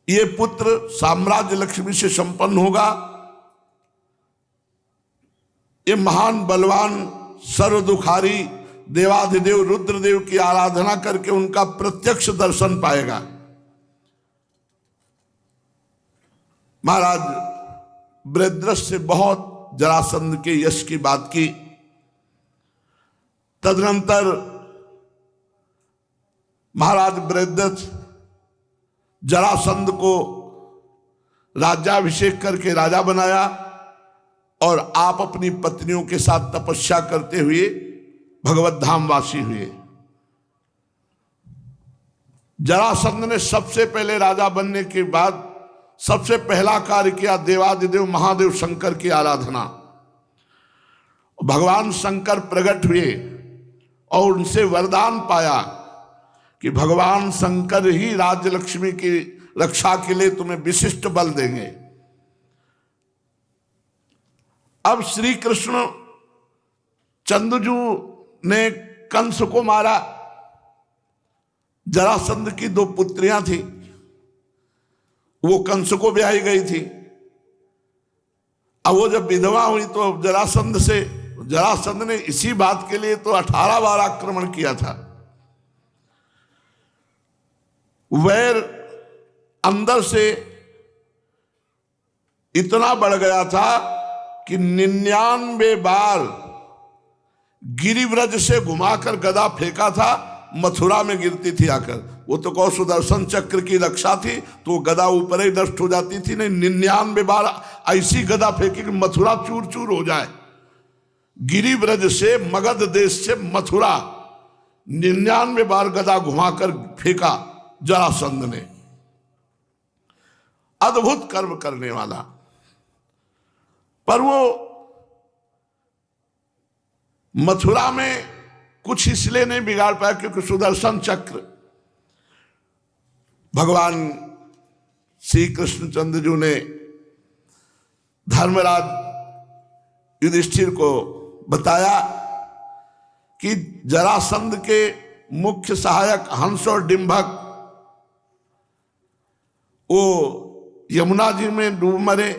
ये पुत्र साम्राज्य लक्ष्मी से संपन्न होगा। ये महान बलवान सर्व दुखारी देवाधिदेव रुद्रदेव की आराधना करके उनका प्रत्यक्ष दर्शन पाएगा। महाराज बृहद्रथ से बहुत जरासंध के यश की बात की। तदनंतर महाराज बृहद्रथ जरासंध को राज्याभिषेक करके राजा बनाया और आप अपनी पत्नियों के साथ तपस्या करते हुए भगवत धाम वासी हुए। जरासंध ने सबसे पहले राजा बनने के बाद सबसे पहला कार्य किया देवादिदेव महादेव शंकर की आराधना। भगवान शंकर प्रकट हुए और उनसे वरदान पाया कि भगवान शंकर ही राज्य लक्ष्मी की रक्षा के लिए तुम्हें विशिष्ट बल देंगे। अब श्री कृष्ण चंद्रजू ने कंस को मारा। जरासंध की 2 पुत्रियां थी, वो कंस को ब्याही गई थी। अब वो जब विधवा हुई तो जरासंध ने इसी बात के लिए तो 18 बार आक्रमण किया था। वैर अंदर से इतना बढ़ गया था कि 99 बार गिरिव्रज से घुमाकर गदा फेंका था, मथुरा में गिरती थी आकर। वो तो कौ सुदर्शन चक्र की रक्षा थी तो गदा ऊपर ही नष्ट हो जाती थी, नहीं 99 बार ऐसी गदा फेंकी कि मथुरा चूर चूर हो जाए। गिरिव्रज से मगध देश से मथुरा 99 बार गदा घुमाकर फेंका जरासंध ने। अद्भुत कर्म करने वाला। पर वो मथुरा में कुछ इसलिए नहीं बिगाड़ पाया क्योंकि सुदर्शन चक्र भगवान श्री कृष्णचंद्र जी ने धर्मराज युधिष्ठिर को बताया कि जरासंध के मुख्य सहायक हंस और डिंभक वो यमुना जी में डूब मरे।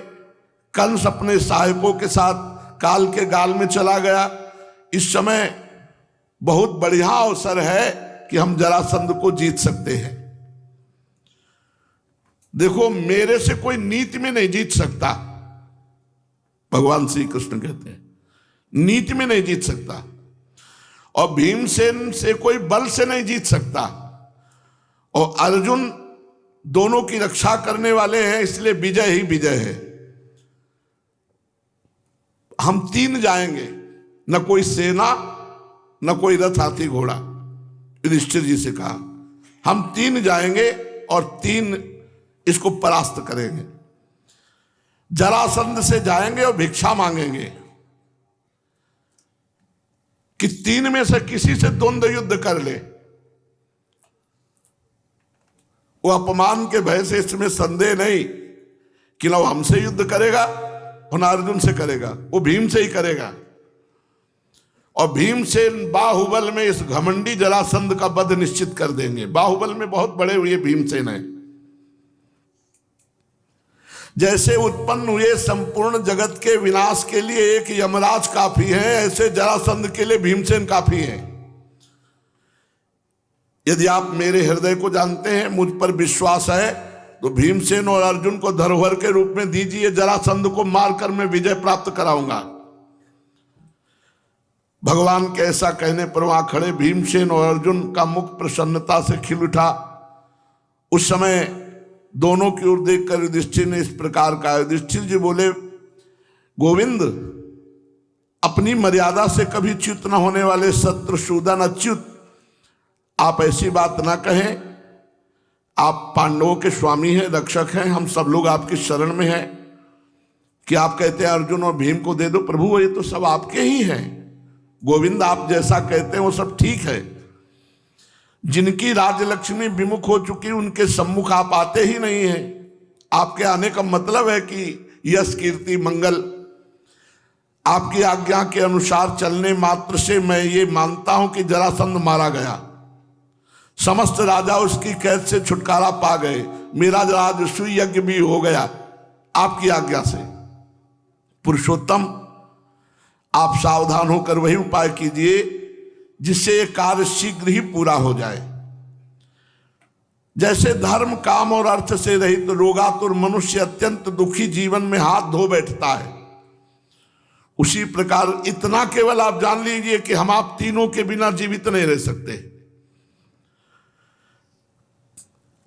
कंस अपने सहायकों के साथ काल के गाल में चला गया। इस समय बहुत बढ़िया अवसर है कि हम जरासंध को जीत सकते हैं। देखो, मेरे से कोई नीति में नहीं जीत सकता, भगवान श्री कृष्ण कहते हैं, नीति में नहीं जीत सकता। और भीमसेन से कोई बल से नहीं जीत सकता। और अर्जुन दोनों की रक्षा करने वाले हैं, इसलिए विजय ही विजय है। हम 3 जाएंगे, न कोई सेना न कोई रथ हाथी घोड़ा। युधिष्ठिर जी से कहा हम 3 जाएंगे और 3 इसको परास्त करेंगे। जरासंध से जाएंगे और भिक्षा मांगेंगे कि 3 में से किसी से द्वंद्व युद्ध कर ले। वो अपमान के भय से इसमें संदेह नहीं कि ना वो हमसे युद्ध करेगा और ना अर्जुन से करेगा, वो भीम से ही करेगा। और भीमसेन बाहुबल में इस घमंडी जरासंध का वध निश्चित कर देंगे। बाहुबल में बहुत बड़े हुए भीमसेन है। जैसे उत्पन्न हुए संपूर्ण जगत के विनाश के लिए एक यमराज काफी है, ऐसे जरासंध के लिए भीमसेन काफी है। यदि आप मेरे हृदय को जानते हैं, मुझ पर विश्वास है, तो भीमसेन और अर्जुन को धरोहर के रूप में दीजिए। जरासंध को मारकर मैं विजय प्राप्त कराऊंगा। भगवान के ऐसा कहने पर वहां खड़े भीमसेन और अर्जुन का मुख प्रसन्नता से खिल उठा। उस समय दोनों की ओर देखकर युधिष्ठिर ने इस प्रकार कहा। युधिष्ठिर जी बोले, गोविंद, अपनी मर्यादा से कभी च्युत न होने वाले शत्रुसूदन अच्युत, आप ऐसी बात ना कहें। आप पांडवों के स्वामी हैं, रक्षक हैं, हम सब लोग आपकी शरण में हैं कि आप कहते हैं अर्जुन और भीम को दे दो। प्रभु, ये तो सब आपके ही हैं। गोविंद, आप जैसा कहते हैं वो सब ठीक है। जिनकी राजलक्ष्मी विमुख हो चुकी, उनके सम्मुख आप आते ही नहीं हैं। आपके आने का मतलब है कि यश, कीर्ति, मंगल, आपकी आज्ञा के अनुसार चलने मात्र से मैं ये मानता हूं कि जरासंध मारा गया। समस्त राजा उसकी कैद से छुटकारा पा गए, मेरा राजसूय यज्ञ भी हो गया आपकी आज्ञा से। पुरुषोत्तम, आप सावधान होकर वही उपाय कीजिए जिससे ये कार्य शीघ्र ही पूरा हो जाए। जैसे धर्म, काम और अर्थ से रहित रोगातुर मनुष्य अत्यंत दुखी जीवन में हाथ धो बैठता है, उसी प्रकार इतना केवल आप जान लीजिए कि हम आप तीनों के बिना जीवित नहीं रह सकते।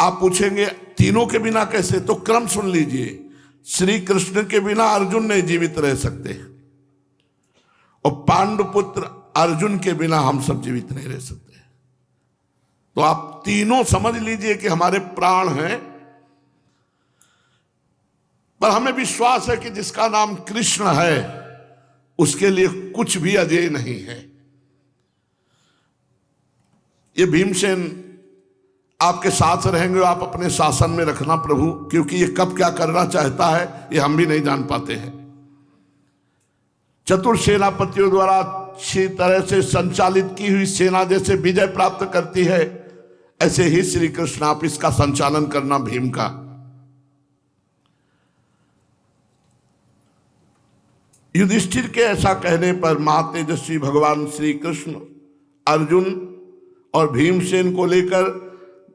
आप पूछेंगे तीनों के बिना कैसे, तो क्रम सुन लीजिए। श्री कृष्ण के बिना अर्जुन नहीं जीवित रह सकते, और पांडुपुत्र अर्जुन के बिना हम सब जीवित नहीं रह सकते। तो आप तीनों समझ लीजिए कि हमारे प्राण हैं, पर हमें विश्वास है कि जिसका नाम कृष्ण है उसके लिए कुछ भी अजेय नहीं है। ये भीमसेन आपके साथ रहेंगे, आप अपने शासन में रखना प्रभु, क्योंकि ये कब क्या करना चाहता है ये हम भी नहीं जान पाते हैं। चतुर सेनापतियों द्वारा अच्छी तरह से संचालित की हुई सेना जैसे विजय प्राप्त करती है, ऐसे ही श्री कृष्ण आप इसका संचालन करना भीम का। युधिष्ठिर के ऐसा कहने पर महातेजस्वी भगवान श्री कृष्ण अर्जुन और भीमसेन को लेकर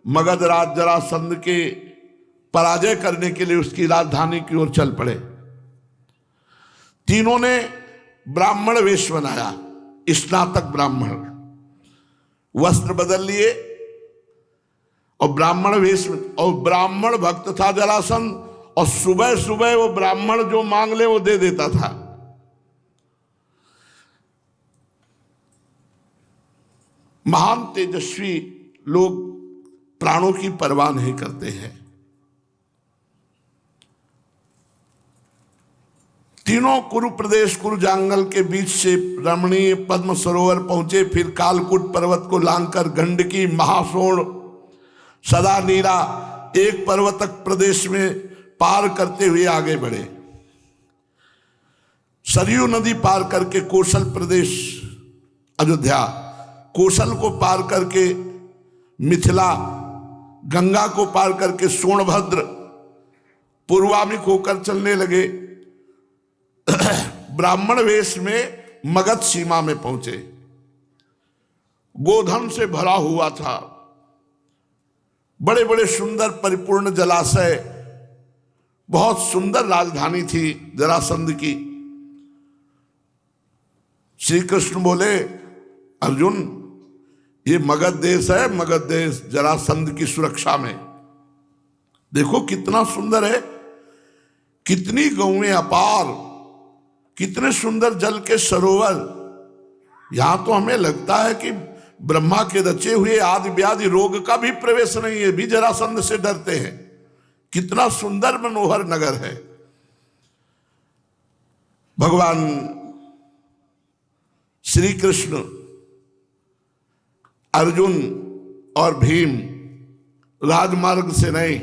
मगध राज जरासंध के पराजय करने के लिए उसकी राजधानी की ओर चल पड़े। तीनों ने ब्राह्मण वेश बनाया, स्नातक ब्राह्मण, वस्त्र बदल लिए और ब्राह्मण वेश, और ब्राह्मण भक्त था जरासंध, और सुबह सुबह वो ब्राह्मण जो मांग ले वो दे देता था। महान तेजस्वी लोग प्राणों की परवाह नहीं करते हैं। तीनों कुरु प्रदेश कुरु जंगल के बीच से रमणीय पद्म सरोवर पहुंचे, फिर कालकूट पर्वत को लांघकर गंडकी, महासोण, सदा नीरा एक पर्वतक प्रदेश में पार करते हुए आगे बढ़े। सरयू नदी पार करके कौशल प्रदेश अयोध्या, कौशल को पार करके मिथिला, गंगा को पार करके सोनभद्र, पूर्वामिक होकर चलने लगे। ब्राह्मण वेश में मगध सीमा में पहुंचे। गोधन से भरा हुआ था, बड़े बड़े सुंदर परिपूर्ण जलाशय, बहुत सुंदर राजधानी थी जरासंध की। श्री कृष्ण बोले, अर्जुन ये मगध देश है, मगध देश जरासंध की सुरक्षा में। देखो कितना सुंदर है, कितनी गौएं अपार, कितने सुंदर जल के सरोवर। यहां तो हमें लगता है कि ब्रह्मा के रचे हुए आदि व्याधि रोग का भी प्रवेश नहीं है, भी जरासंध से डरते हैं। कितना सुंदर मनोहर नगर है। भगवान श्री कृष्ण अर्जुन और भीम राजमार्ग से नहीं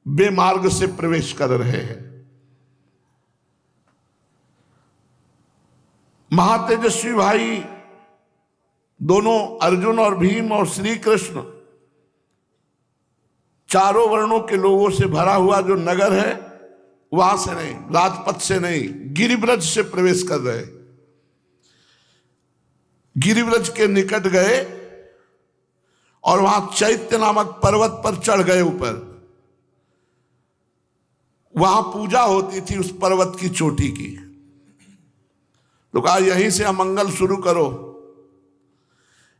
बेमार्ग से प्रवेश कर रहे हैं। महातेजस्वी भाई दोनों अर्जुन और भीम और श्री कृष्ण चारों वर्णों के लोगों से भरा हुआ जो नगर है वहां से नहीं, राजपथ से नहीं, गिरिव्रज से प्रवेश कर रहे। गिरिव्रज के निकट गए और वहां चैत्य नामक पर्वत पर चढ़ गए ऊपर। वहां पूजा होती थी उस पर्वत की चोटी की। तो कहा यहीं से अमंगल शुरू करो।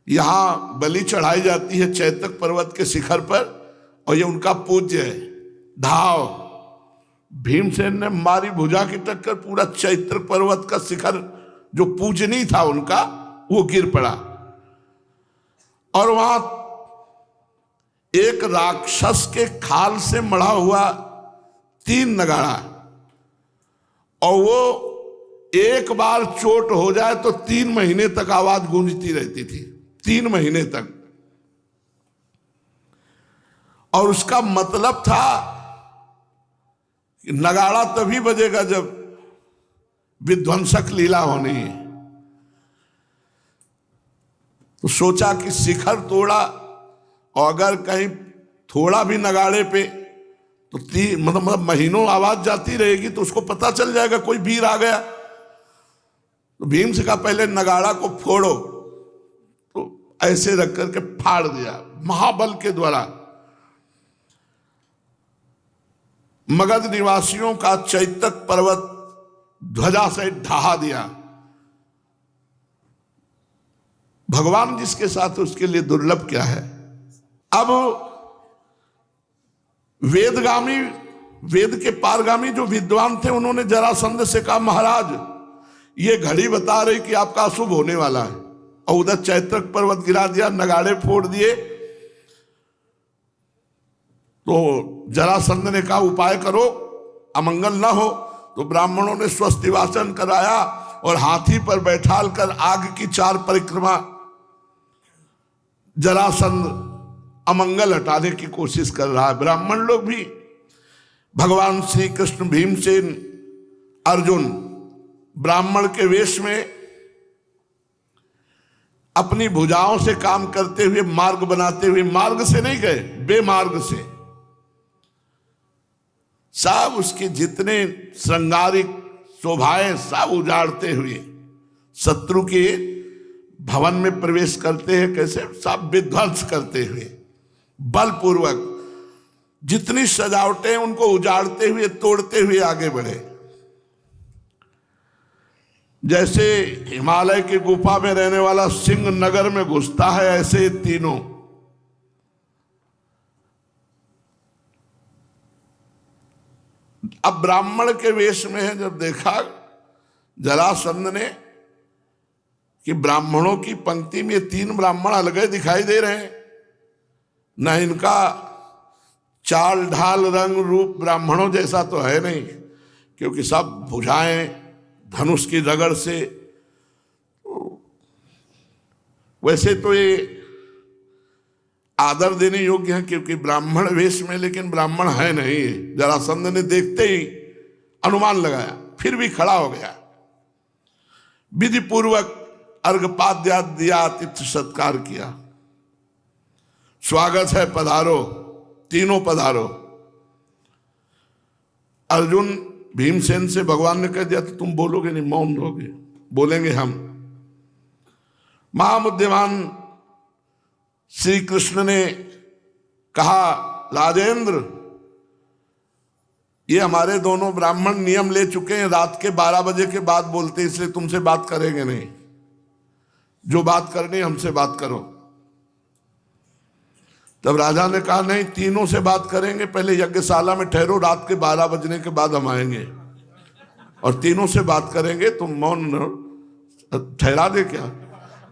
यहां बलि चढ़ाई जाती है चैतक पर्वत के शिखर पर, और ये उनका पूज्य है। धाव भीमसेन ने मारी भुजा की टक्कर, पूरा चैत्र पर्वत का शिखर जो पूजनीय था उनका वो गिर पड़ा। और वहां एक राक्षस के खाल से मढ़ा हुआ 3 नगाड़ा, और वो एक बार चोट हो जाए तो 3 महीने तक आवाज गूंजती रहती थी, 3 महीने तक। और उसका मतलब था कि नगाड़ा तभी बजेगा जब विध्वंसक लीला होनी है। तो सोचा कि शिखर तोड़ा और अगर कहीं थोड़ा भी नगाड़े पे तो मतलब महीनों आवाज जाती रहेगी, तो उसको पता चल जाएगा कोई वीर आ गया। तो भीम से कहा पहले नगाड़ा को फोड़ो, तो ऐसे रख करके फाड़ दिया महाबल के द्वारा। मगध निवासियों का चैतक पर्वत ध्वजा से ढहा दिया। भगवान जिसके साथ उसके लिए दुर्लभ क्या है। अब वेदगामी, वेद के पारगामी जो विद्वान थे, उन्होंने जरासंध से कहा महाराज ये घड़ी बता रही कि आपका अशुभ होने वाला है, और उधर चैतक पर्वत गिरा दिया, नगाड़े फोड़ दिए। तो जरासंध ने कहा उपाय करो, अमंगल ना हो। तो ब्राह्मणों ने स्वस्ति वाचन कराया और हाथी पर बैठाल कर आग की 4 परिक्रमा जरासंध अमंगल हटाने की कोशिश कर रहा है। ब्राह्मण लोग भी भगवान श्री कृष्ण, भीमसेन, अर्जुन ब्राह्मण के वेश में अपनी भुजाओं से काम करते हुए, मार्ग बनाते हुए, मार्ग से नहीं गए, बेमार्ग से, सब उसके जितने श्रृंगारिक शोभाएं सब उजाड़ते हुए शत्रु के भवन में प्रवेश करते हैं। कैसे? सब विध्वंस करते हुए, बलपूर्वक जितनी सजावटें उनको उजाड़ते हुए, तोड़ते हुए आगे बढ़े। जैसे हिमालय की गुफा में रहने वाला सिंह नगर में घुसता है, ऐसे तीनों अब ब्राह्मण के वेश में है। जब देखा जरासंध ने कि ब्राह्मणों की पंक्ति में 3 ब्राह्मण अलग दिखाई दे रहे हैं, न इनका चाल ढाल रंग रूप ब्राह्मणों जैसा तो है नहीं, क्योंकि सब भुजाएं धनुष की रगड़ से, वैसे तो ये आदर देने योग्य है क्योंकि ब्राह्मण वेश में, लेकिन ब्राह्मण है नहीं। जरासंध ने देखते ही अनुमान लगाया, फिर भी खड़ा हो गया, विधि पूर्वक अर्घपाद्या दिया, आतिथ्य सत्कार किया, स्वागत है, पधारो, तीनों पधारो। अर्जुन भीमसेन से भगवान ने कह दिया तो तुम बोलोगे नहीं, मौन रहोगे, बोलेंगे हम। महाबुद्धिमान श्री कृष्ण ने कहा राजेंद्र, ये हमारे दोनों ब्राह्मण नियम ले चुके हैं, रात के 12 बजे के बाद बोलते, इसलिए तुमसे बात करेंगे नहीं, जो बात करनी हमसे बात करो। तब राजा ने कहा नहीं, तीनों से बात करेंगे, पहले यज्ञशाला में ठहरो, रात के 12 बजने के बाद हम आएंगे और तीनों से बात करेंगे, तुम मौन ठहरा दे क्या?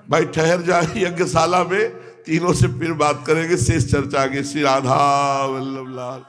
भाई ठहर जाए यज्ञशाला में, तीनों से फिर बात करेंगे, शेष चर्चा आगे। श्री राधा वल्लभ लाल।